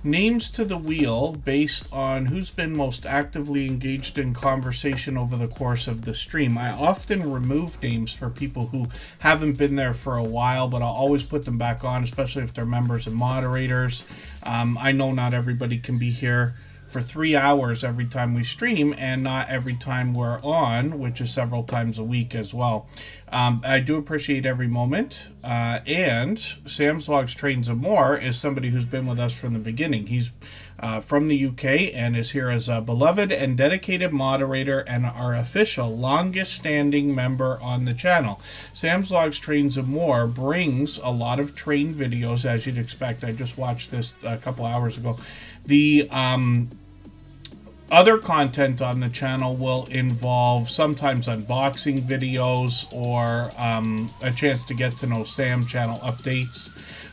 names to the wheel based on who's been most actively engaged in conversation over the course of the stream. I often remove names for people who haven't been there for a while, but I'll always put them back on, especially if they're members and moderators. I know not everybody can be here for 3 hours every time we stream, and not every time we're on, which is several times a week as well. I do appreciate every moment. And Sam's Vlogs, Trains and More is somebody who's been with us from the beginning. He's from the UK and is here as a beloved and dedicated moderator and our official longest standing member on the channel. Sam's Vlogs, Trains and More brings a lot of train videos, as you'd expect. I just watched this a couple hours ago. The other content on the channel will involve sometimes unboxing videos or a chance to get to know Sam, channel updates.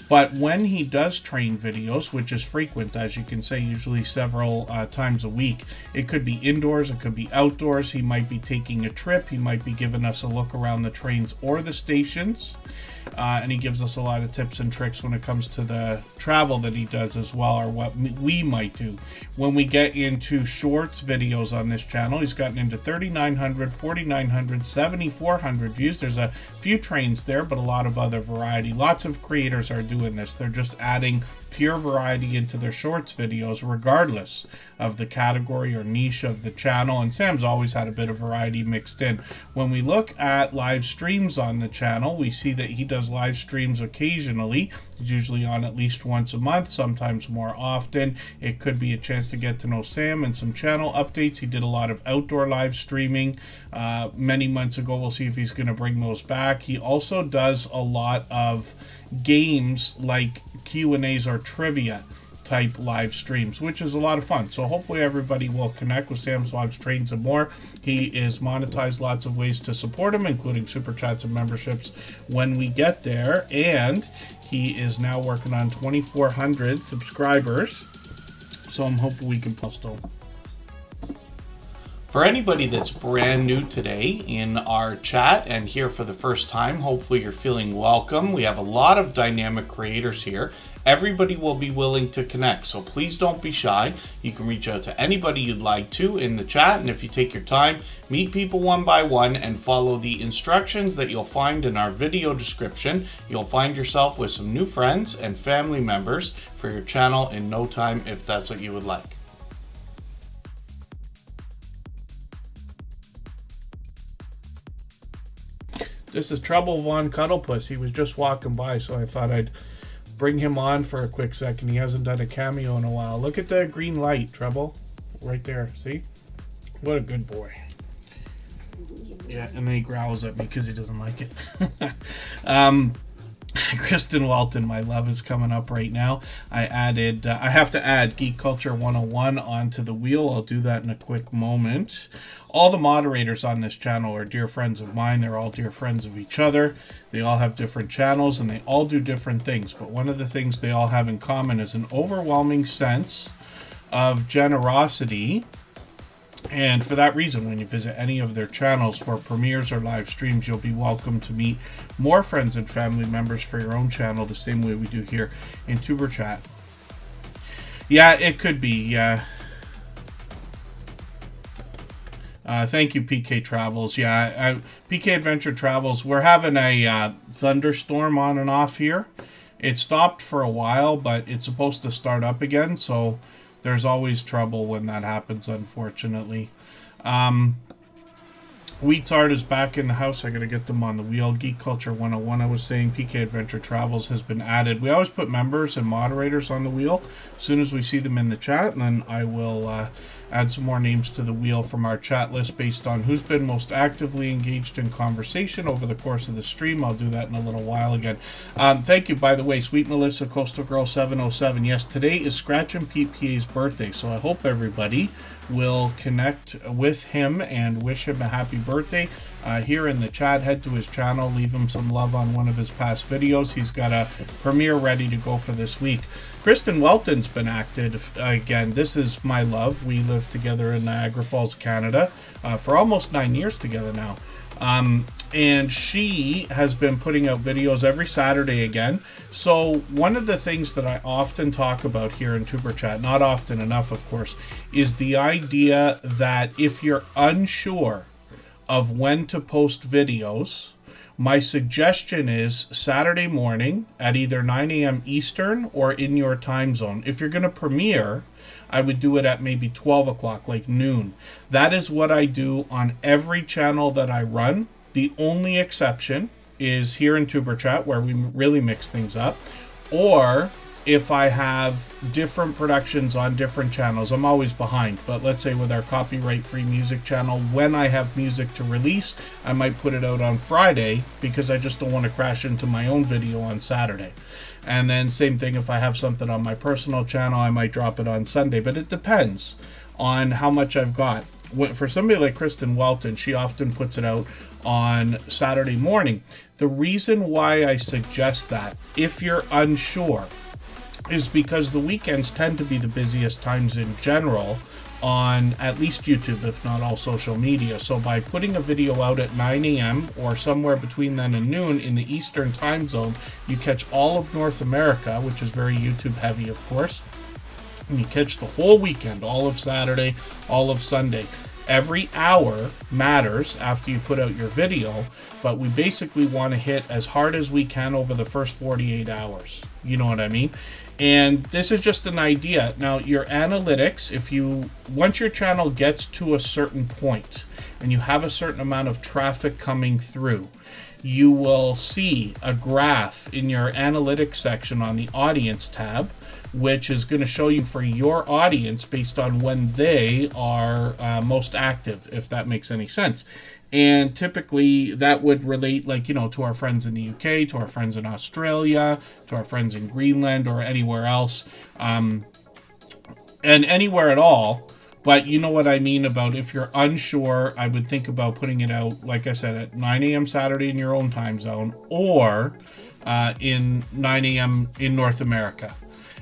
But when he does train videos, which is frequent, as you can say, usually several times a week, it could be indoors, it could be outdoors. He might be taking a trip. He might be giving us a look around the trains or the stations. And he gives us a lot of tips and tricks when it comes to the travel that he does as well, or what we might do. When we get into shorts videos on this channel, he's gotten into 3,900, 4,900, 7,400 views. There's a few trains there, but a lot of other variety. Lots of creators are doing this. They're just adding pure variety into their shorts videos, regardless of the category or niche of the channel. And Sam's always had a bit of variety mixed in. When we look at live streams on the channel, we see that he does live streams occasionally. He's usually on at least once a month, sometimes more often. It could be a chance to get to know Sam and some channel updates. He did a lot of outdoor live streaming many months ago. We'll see if he's going to bring those back. He also does a lot of games like Q&As or trivia type live streams, which is a lot of fun. So hopefully everybody will connect with Sam's Vlogs, Trains and More. He is monetized, lots of ways to support him, including super chats and memberships when we get there. And he is now working on 2,400 subscribers. So I'm hoping we can post them. For anybody that's brand new today in our chat and here for the first time, hopefully you're feeling welcome. We have a lot of dynamic creators here. Everybody will be willing to connect, so please don't be shy. You can reach out to anybody you'd like to in the chat, and if you take your time, meet people one by one and follow the instructions that you'll find in our video description. You'll find yourself with some new friends and family members for your channel in no time, if that's what you would like. This is Trouble Von Cuddlepuss. He was just walking by, so I thought I'd bring him on for a quick second. He hasn't done a cameo in a while. Look at the green light, Trouble. Right there. See? What a good boy. Yeah, and then he growls at me because he doesn't like it. Kristen Walton, my love, is coming up right now. I have to add Geek Culture 101 onto the wheel. I'll do that in a quick moment. All the moderators on this channel are dear friends of mine. They're all dear friends of each other. They all have different channels and they all do different things. But one of the things they all have in common is an overwhelming sense of generosity. And for that reason, when you visit any of their channels for premieres or live streams, you'll be welcome to meet more friends and family members for your own channel, the same way we do here in Superchat. Yeah, it could be, yeah. Thank you, PK Travels. Yeah, PK Adventure Travels. We're having a thunderstorm on and off here. It stopped for a while, but it's supposed to start up again, so there's always trouble when that happens, unfortunately. Wheat's Art is back in the house. I gotta get them on the wheel. Geek Culture 101, I was saying. PK Adventure Travels has been added. We always put members and moderators on the wheel as soon as we see them in the chat, and then I will add some more names to the wheel from our chat list based on who's been most actively engaged in conversation over the course of the stream. I'll do that in a little while again. Thank you, by the way, Sweet Melissa, Coastal Girl 707. Yes, today is Scratch and Pete PA's birthday, so I hope everybody will connect with him and wish him a happy birthday. Here in the chat, head to his channel, leave him some love on one of his past videos. He's got a premiere ready to go for this week. Kristen Welton's been active again. This is my love. We lived together in Niagara Falls, Canada for almost 9 years together now. And she has been putting out videos every Saturday again. So one of the things that I often talk about here in Tuber Chat, not often enough of course, is the idea that if you're unsure of when to post videos, my suggestion is Saturday morning at either 9 a.m. Eastern or in your time zone. If you're going to premiere, I would do it at maybe 12 o'clock, like noon. That is what I do on every channel that I run. The only exception is here in Tuber Chat, where we really mix things up, or if I have different productions on different channels. I'm always behind, but let's say with our copyright-free music channel, when I have music to release, I might put it out on Friday because I just don't want to crash into my own video on Saturday. And then same thing, if I have something on my personal channel, I might drop it on Sunday, but it depends on how much I've got. For somebody like Kristen Welton, she often puts it out on Saturday morning. The reason why I suggest that, if you're unsure, is because the weekends tend to be the busiest times in general on at least YouTube, if not all social media. So by putting a video out at 9 a.m. or somewhere between then and noon in the Eastern time zone, you catch all of North America, which is very YouTube heavy, of course. And you catch the whole weekend, all of Saturday, all of Sunday. Every hour matters after you put out your video, but we basically want to hit as hard as we can over the first 48 hours. You know what I mean? And this is just an idea. Now, your analytics, once your channel gets to a certain point and you have a certain amount of traffic coming through, you will see a graph in your analytics section on the audience tab, which is going to show you for your audience based on when they are most active, if that makes any sense. And typically that would relate, like, to our friends in the UK, to our friends in Australia, to our friends in Greenland, or anywhere else, and anywhere at all. But you know what I mean about if you're unsure, I would think about putting it out, like I said, at 9 a.m. Saturday in your own time zone, or in 9 a.m. in North America.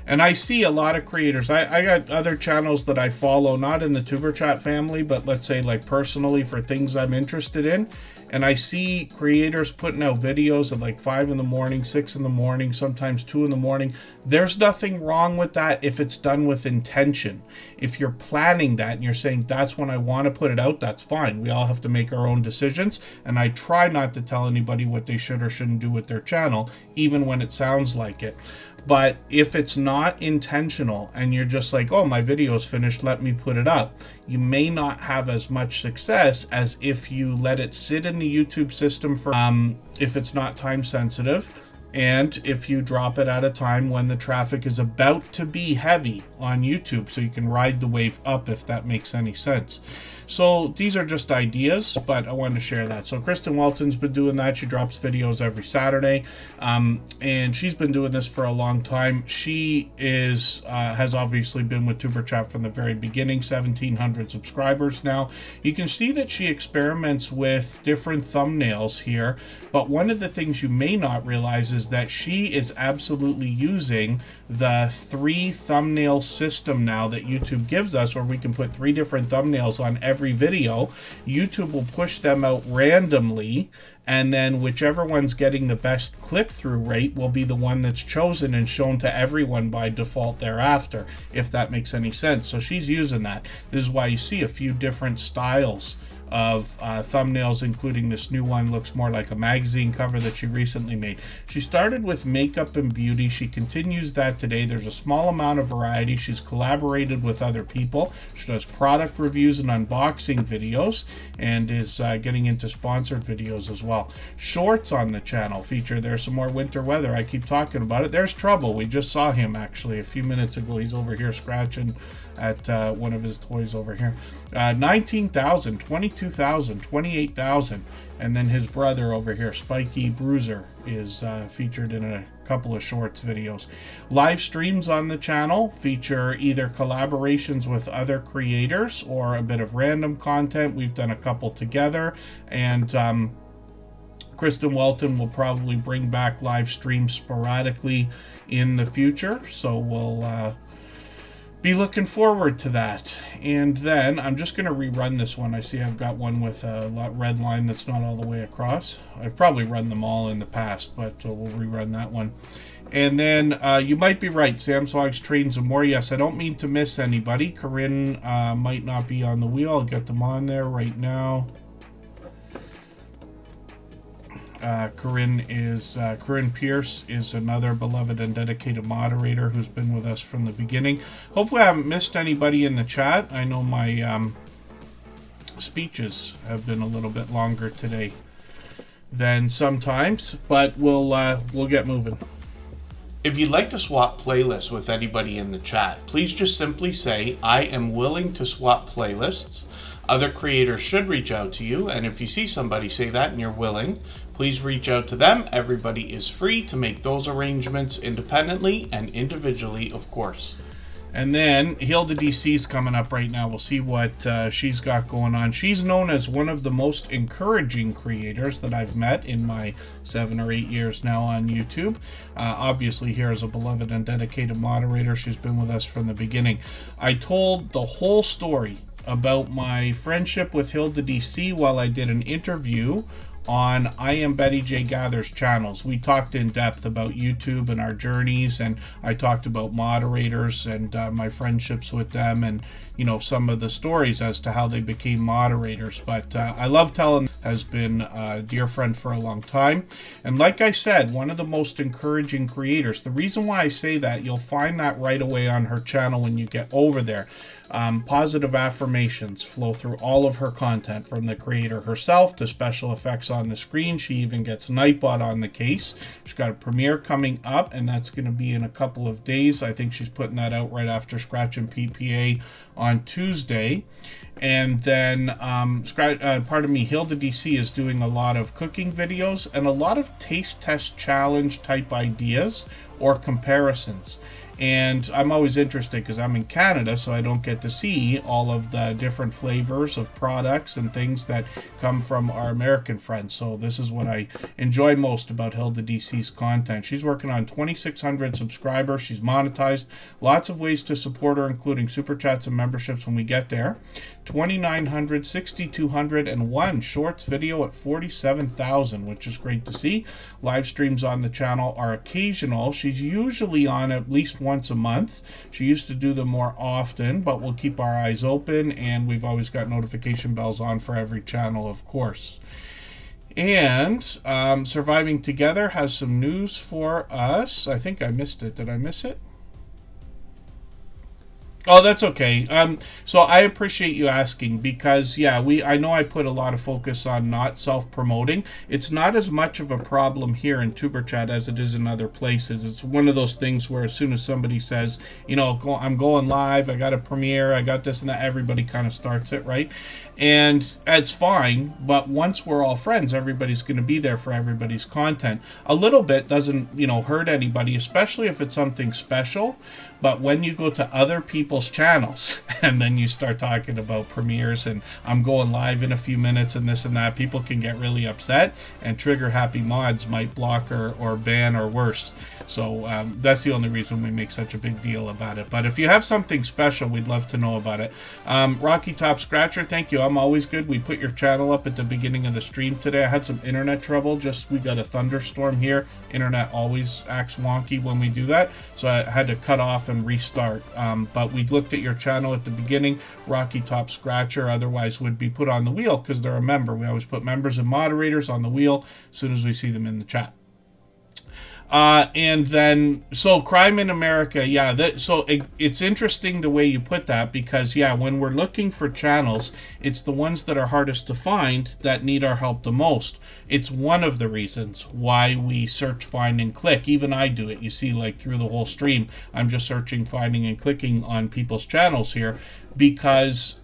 And I see a lot of creators. I got other channels that I follow, not in the Tuber Chat family, but let's say like personally for things I'm interested in. And I see creators putting out videos at like 5 in the morning, 6 in the morning, sometimes 2 in the morning. There's nothing wrong with that if it's done with intention. If you're planning that and you're saying that's when I want to put it out, that's fine. We all have to make our own decisions. And I try not to tell anybody what they should or shouldn't do with their channel, even when it sounds like it. But if it's not intentional and you're just like, oh, my video's finished, let me put it up, you may not have as much success as if you let it sit in the YouTube system for, if it's not time sensitive, and if you drop it at a time when the traffic is about to be heavy on YouTube, so you can ride the wave up, if that makes any sense. So these are just ideas, but I wanted to share that. So Kristen Welton's been doing that. She drops videos every Saturday, and she's been doing this for a long time. She has obviously been with Tuber Chat from the very beginning, 1,700 subscribers now. You can see that she experiments with different thumbnails here, but one of the things you may not realize is that she is absolutely using the 3 thumbnail system now that YouTube gives us, where we can put 3 different thumbnails on every video. YouTube will push them out randomly, and then whichever one's getting the best click-through rate will be the one that's chosen and shown to everyone by default thereafter, if that makes any sense. So she's using that. This is why you see a few different styles of thumbnails, including this new one. Looks more like a magazine cover that she recently made. She started with makeup and beauty. She continues that today. There's a small amount of variety. She's collaborated with other people. She does product reviews and unboxing videos, and is getting into sponsored videos as well. Shorts on the channel feature. There's some more winter weather. I keep talking about it. There's Trouble. We just saw him actually a few minutes ago. He's over here scratching at one of his toys over here. 19,000, 22,000, 28,000, and then his brother over here, Spiky Bruiser, is featured in a couple of shorts videos. Live streams on the channel feature either collaborations with other creators or a bit of random content. We've done a couple together, and Kristen Welton will probably bring back live streams sporadically in the future, so we'll be looking forward to that. And then I'm just going to rerun this one. I see I've got one with a red line that's not all the way across. I've probably run them all in the past, but we'll rerun that one. And then you might be right, Samsung's Trains and More. Yes, I don't mean to miss anybody. Corinne might not be on the wheel. I'll get them on there right now. Corinne Pierce is another beloved and dedicated moderator who's been with us from the beginning. Hopefully I haven't missed anybody in the chat. I know my speeches have been a little bit longer today than sometimes, but we'll get moving. If you'd like to swap playlists with anybody in the chat, please just simply say, I am willing to swap playlists. Other creators should reach out to you, and if you see somebody say that and you're willing, please reach out to them. Everybody is free to make those arrangements independently and individually, of course. And then Hilda DC's coming up right now. We'll see what she's got going on. She's known as one of the most encouraging creators that I've met in my 7 or 8 years now on YouTube. Obviously here as a beloved and dedicated moderator. She's been with us from the beginning. I told the whole story about my friendship with Hilda DC while I did an interview on I Am Betty J Gather's channels. We talked in depth about YouTube and our journeys, and I talked about moderators and my friendships with them, and you know, some of the stories as to how they became moderators. But I love telling. Has been a dear friend for a long time, and like I said, one of the most encouraging creators. The reason why I say that, you'll find that right away on her channel when you get over there. Positive affirmations flow through all of her content, from the creator herself to special effects on the screen. She even gets Nightbot on the case. She's got a premiere coming up, and that's going to be in a couple of days. I think she's putting that out right after Scratch and PPA on Tuesday. And then, Hilda DC is doing a lot of cooking videos and a lot of taste test challenge type ideas or comparisons. And I'm always interested because I'm in Canada, so I don't get to see all of the different flavors of products and things that come from our American friends. So this is what I enjoy most about Hilda DC's content. She's working on 2,600 subscribers. She's monetized. Lots of ways to support her, including super chats and memberships when we get there. 2,900, 6,200, and one shorts video at 47,000, which is great to see. Live streams on the channel are occasional. She's usually on at least once a month. She used to do them more often, but we'll keep our eyes open, and we've always got notification bells on for every channel, of course. And Surviving Together has some news for us. I think I missed it. Did I miss it? Oh, that's okay. So I appreciate you asking, because yeah, I know I put a lot of focus on not self-promoting. It's not as much of a problem here in Superchat as it is in other places. It's one of those things where as soon as somebody says, you know, I'm going live, I got a premiere, I got this and that, everybody kind of starts it, right? And it's fine, but once we're all friends, everybody's going to be there for everybody's content. A little bit doesn't, you know, hurt anybody, especially if it's something special. But when you go to other people's channels and then you start talking about premieres and I'm going live in a few minutes and this and that, people can get really upset, and trigger happy mods might block or ban or worse. So that's the only reason we make such a big deal about it. But if you have something special, we'd love to know about it. Rocky Top Scratcher, thank you. I'm always good. We put your channel up at the beginning of the stream today. I had some internet trouble. We got a thunderstorm here. Internet always acts wonky when we do that, so I had to cut off and restart. But we looked at your channel at the beginning. Rocky Top Scratcher otherwise would be put on the wheel because they're a member. We always put members and moderators on the wheel as soon as we see them in the chat. And then, so Crime in America, yeah, it's interesting the way you put that, because, yeah, when we're looking for channels, it's the ones that are hardest to find that need our help the most. It's one of the reasons why we search, find, and click. Even I do it. You see, like, through the whole stream, I'm just searching, finding, and clicking on people's channels here, because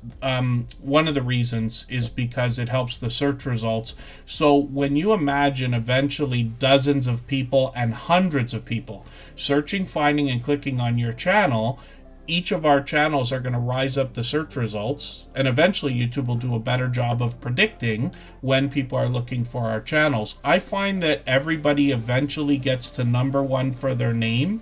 one of the reasons is because it helps the search results. So when you imagine eventually dozens of people and hundreds of people searching, finding, and clicking on your channel, each of our channels are going to rise up the search results, and eventually YouTube will do a better job of predicting when people are looking for our channels. I find that everybody eventually gets to #1 for their name.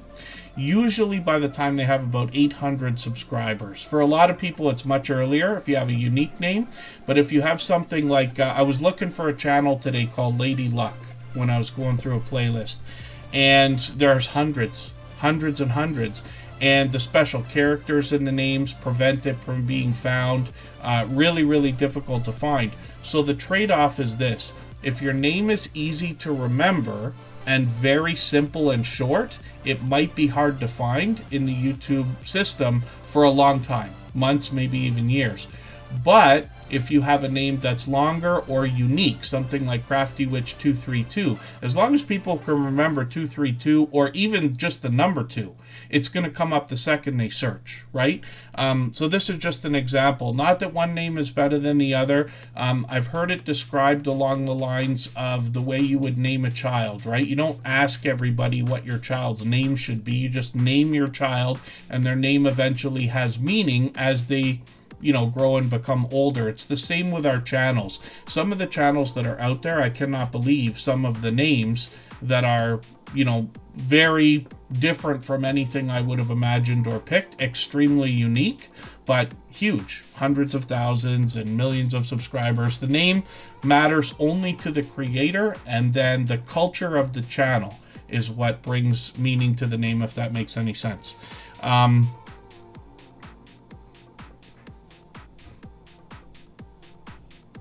usually by the time they have about 800 subscribers. For a lot of people, it's much earlier if you have a unique name. But if you have something like, I was looking for a channel today called Lady Luck when I was going through a playlist. And there's hundreds and hundreds. And the special characters in the names prevent it from being found. Really, really difficult to find. So the trade-off is this. If your name is easy to remember and very simple and short, it might be hard to find in the YouTube system for a long time. Months, maybe even years. But if you have a name that's longer or unique, something like CraftyWitch232, as long as people can remember 232 or even just the number 2, it's going to come up the second they search, right? So this is just an example. Not that one name is better than the other. I've heard it described along the lines of the way you would name a child, right? You don't ask everybody what your child's name should be. You just name your child, and their name eventually has meaning as they grow and become older. It's the same with our channels. Some of the channels that are out there, I cannot believe some of the names that are, very different from anything I would have imagined or picked. Extremely unique, but huge. Hundreds of thousands and millions of subscribers. The name matters only to the creator, and then the culture of the channel is what brings meaning to the name, if that makes any sense.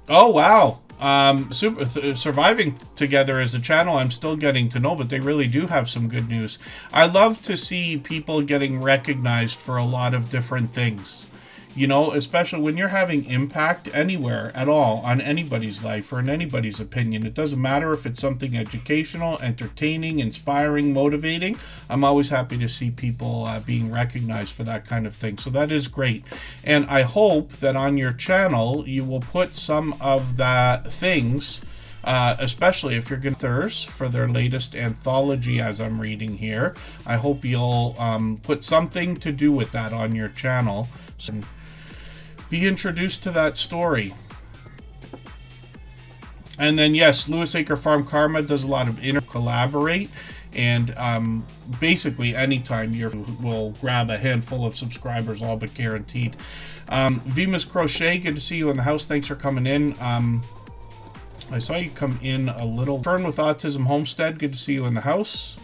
Oh, wow. Surviving Together as a channel I'm still getting to know, but they really do have some good news. I love to see people getting recognized for a lot of different things. Especially when you're having impact anywhere at all on anybody's life or in anybody's opinion. It doesn't matter if it's something educational, entertaining, inspiring, motivating. I'm always happy to see people being recognized for that kind of thing. So that is great. And I hope that on your channel, you will put some of the things, especially if you're going to thirst for their latest anthology, as I'm reading here. I hope you'll put something to do with that on your channel. So be introduced to that story. And then, yes, Lewis Acre Farm Karma does a lot of collaborate, and basically anytime you will grab a handful of subscribers, all but guaranteed. Vima's Crochet, good to see you in the house. Thanks for coming in. I saw you come in a little. Fern with Autism Homestead, good to see you in the house.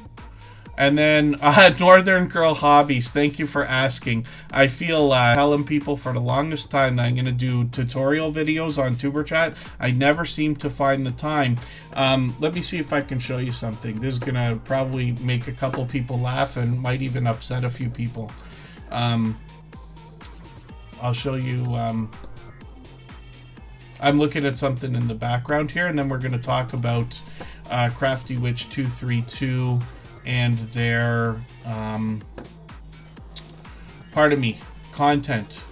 And then Northern Girl Hobbies, thank you for asking. I feel telling people for the longest time that I'm going to do tutorial videos on Superchat. I never seem to find the time. Let me see if I can show you something. This is going to probably make a couple people laugh and might even upset a few people. I'll show you. I'm looking at something in the background here, and then we're going to talk about CraftyWitch232 and their content.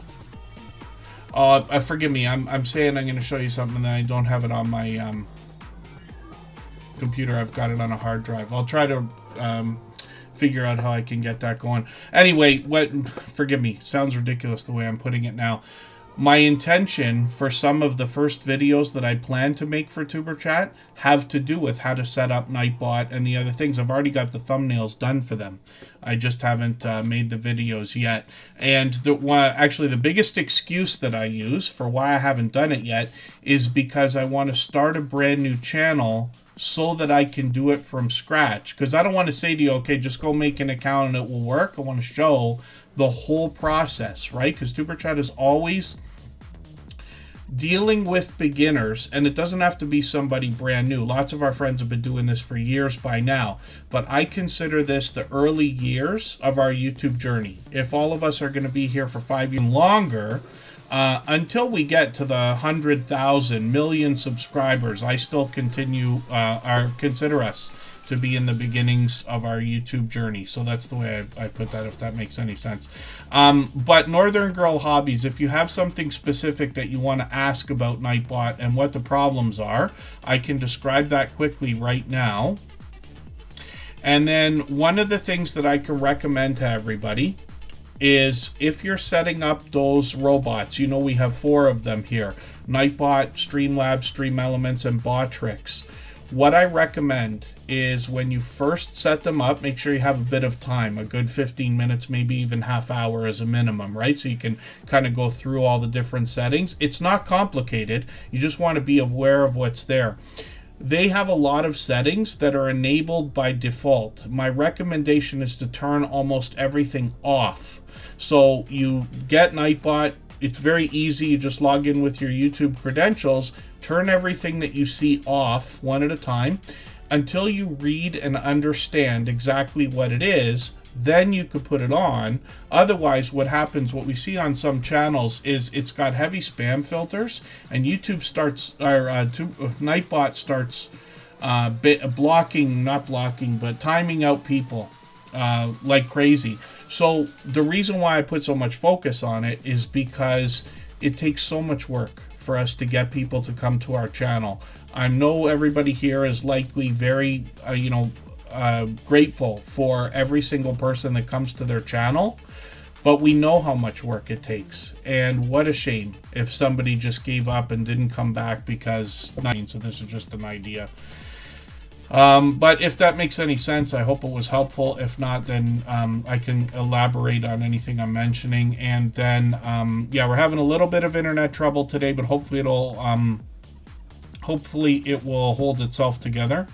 Forgive me, I'm saying I'm going to show you something and I don't have it on my computer. I've got it on a hard drive. I'll try to figure out how I can get that going. Anyway, forgive me, sounds ridiculous the way I'm putting it now. My intention for some of the first videos that I plan to make for Superchat have to do with how to set up Nightbot and the other things. I've already got the thumbnails done for them. I just haven't made the videos yet. And actually the biggest excuse that I use for why I haven't done it yet is because I want to start a brand new channel so that I can do it from scratch. Because I don't want to say to you, okay, just go make an account and it will work. I want to show the whole process, right? Because Superchat is always dealing with beginners, and it doesn't have to be somebody brand new. Lots of our friends have been doing this for years by now, but I consider this the early years of our YouTube journey. If all of us are going to be here for 5 years longer, until we get to the 100,000 million subscribers, I still consider us to be in the beginnings of our YouTube journey. So that's the way I put that, if that makes any sense. But Northern Girl Hobbies, if you have something specific that you want to ask about Nightbot and what the problems are, I can describe that quickly right now. And then one of the things that I can recommend to everybody is if you're setting up those robots, we have 4 of them here: Nightbot, Streamlabs, Stream Elements, and Botrix. What I recommend is when you first set them up, make sure you have a bit of time, a good 15 minutes, maybe even half hour as a minimum, right? So you can kind of go through all the different settings. It's not complicated. You just want to be aware of what's there. They have a lot of settings that are enabled by default. My recommendation is to turn almost everything off. So you get Nightbot. It's very easy. You just log in with your YouTube credentials, turn everything that you see off one at a time until you read and understand exactly what it is. Then you could put it on. Otherwise, what happens, what we see on some channels, is it's got heavy spam filters, and YouTube starts, or Nightbot starts timing out people like crazy. So the reason why I put so much focus on it is because it takes so much work for us to get people to come to our channel. I know everybody here is likely very, grateful for every single person that comes to their channel, but we know how much work it takes, and what a shame if somebody just gave up and didn't come back because, so this is just an idea. But if that makes any sense, I hope it was helpful. If not, then I can elaborate on anything I'm mentioning. And then, we're having a little bit of internet trouble today, but hopefully it will hold itself together.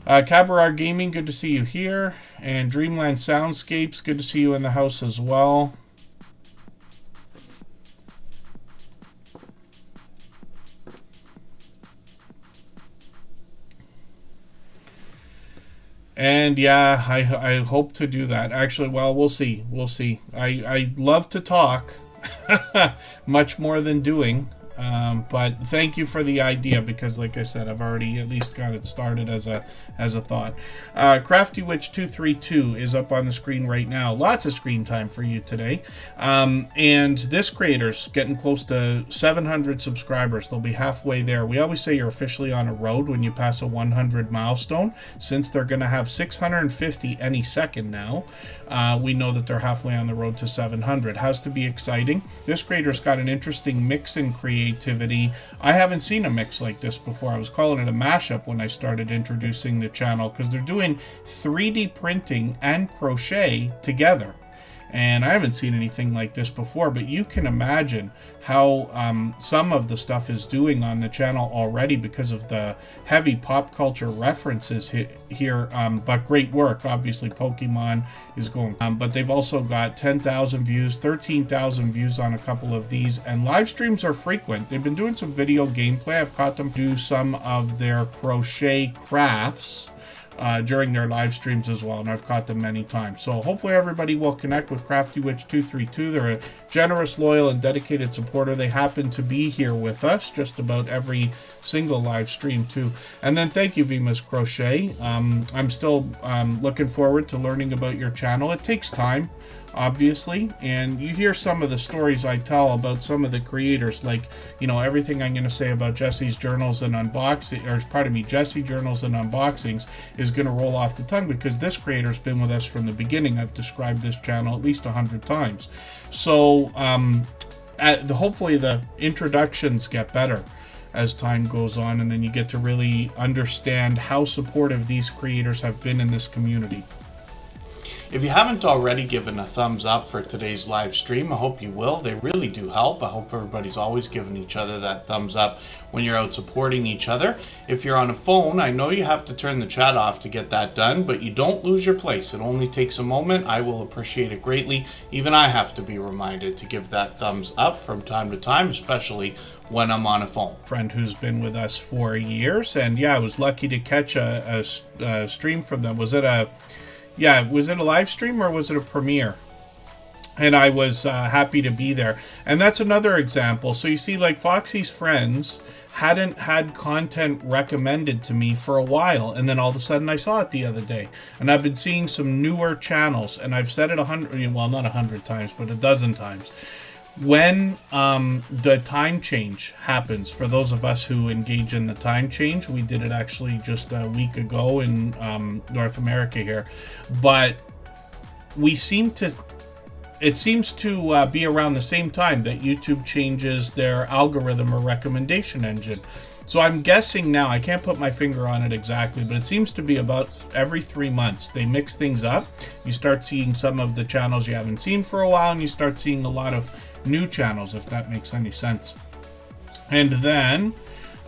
Cabaret Gaming, good to see you here. And Dreamland Soundscapes, good to see you in the house as well. And yeah, I hope to do that. Actually, well, we'll see. I love to talk much more than doing. But thank you for the idea, because like I said, I've already at least got it started as a thought. Crafty Witch 232 is up on the screen right now. Lots of screen time for you today. And this creator's getting close to 700 subscribers. They'll be halfway there. We always say you're officially on a road when you pass a 100 milestone. Since they're going to have 650 any second now, we know that they're halfway on the road to 700. Has to be exciting. This creator's got an interesting mix in creativity. I haven't seen a mix like this before. I was calling it a mashup when I started introducing the channel, because they're doing 3D printing and crochet together. And I haven't seen anything like this before, but you can imagine how some of the stuff is doing on the channel already because of the heavy pop culture references here. But great work. Obviously, Pokemon is going. But they've also got 10,000 views, 13,000 views on a couple of these. And live streams are frequent. They've been doing some video gameplay. I've caught them do some of their crochet crafts during their live streams as well, and I've caught them many times. So hopefully everybody will connect with Crafty Witch 232. They're a generous, loyal, and dedicated supporter. They happen to be here with us just about every single live stream too. And then thank you, Vima's Crochet. I'm still looking forward to learning about your channel. It takes time, obviously, and you hear some of the stories I tell about some of the creators, like, everything I'm going to say about Jesse's journals and unboxing, Jesse journals and unboxings is going to roll off the tongue, because this creator's been with us from the beginning. I've described this channel at least 100 times. So hopefully the introductions get better as time goes on, and then you get to really understand how supportive these creators have been in this community. If you haven't already given a thumbs up for today's live stream, I hope you will. They really do help. I hope everybody's always giving each other that thumbs up when you're out supporting each other. If you're on a phone, I know you have to turn the chat off to get that done, but you don't lose your place. It only takes a moment. I will appreciate it greatly. Even I have to be reminded to give that thumbs up from time to time, especially when I'm on a phone. Friend who's been with us for years, and yeah, I was lucky to catch a stream from them. Was it a live stream or was it a premiere? And I was happy to be there. And that's another example. So you see, like, Foxy's friends hadn't had content recommended to me for a while, and then all of a sudden I saw it the other day. And I've been seeing some newer channels, and I've said it not 100 times, but a dozen times. When the time change happens, for those of us who engage in the time change, we did it actually just a week ago in North America here, but we seem to it seems to be around the same time that YouTube changes their algorithm or recommendation engine. So I'm guessing now, I can't put my finger on it exactly, but it seems to be about every 3 months. They mix things up. You start seeing some of the channels you haven't seen for a while, and you start seeing a lot of new channels, if that makes any sense. And then,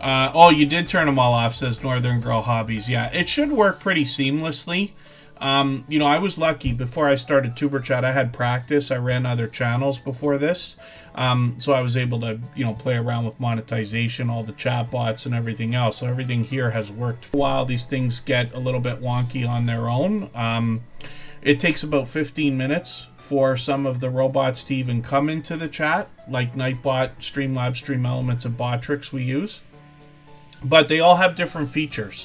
oh, you did turn them all off, says Northern Girl Hobbies. Yeah, it should work pretty seamlessly. You know, I was lucky. Before I started Superchat, I had practice. I ran other channels before this. So I was able to, you know, play around with monetization, all the chatbots and everything else. So everything here has worked for a while. These things get a little bit wonky on their own. It takes about 15 minutes for some of the robots to even come into the chat, like Nightbot, Streamlabs, Stream Elements, and Botrix we use. But they all have different features.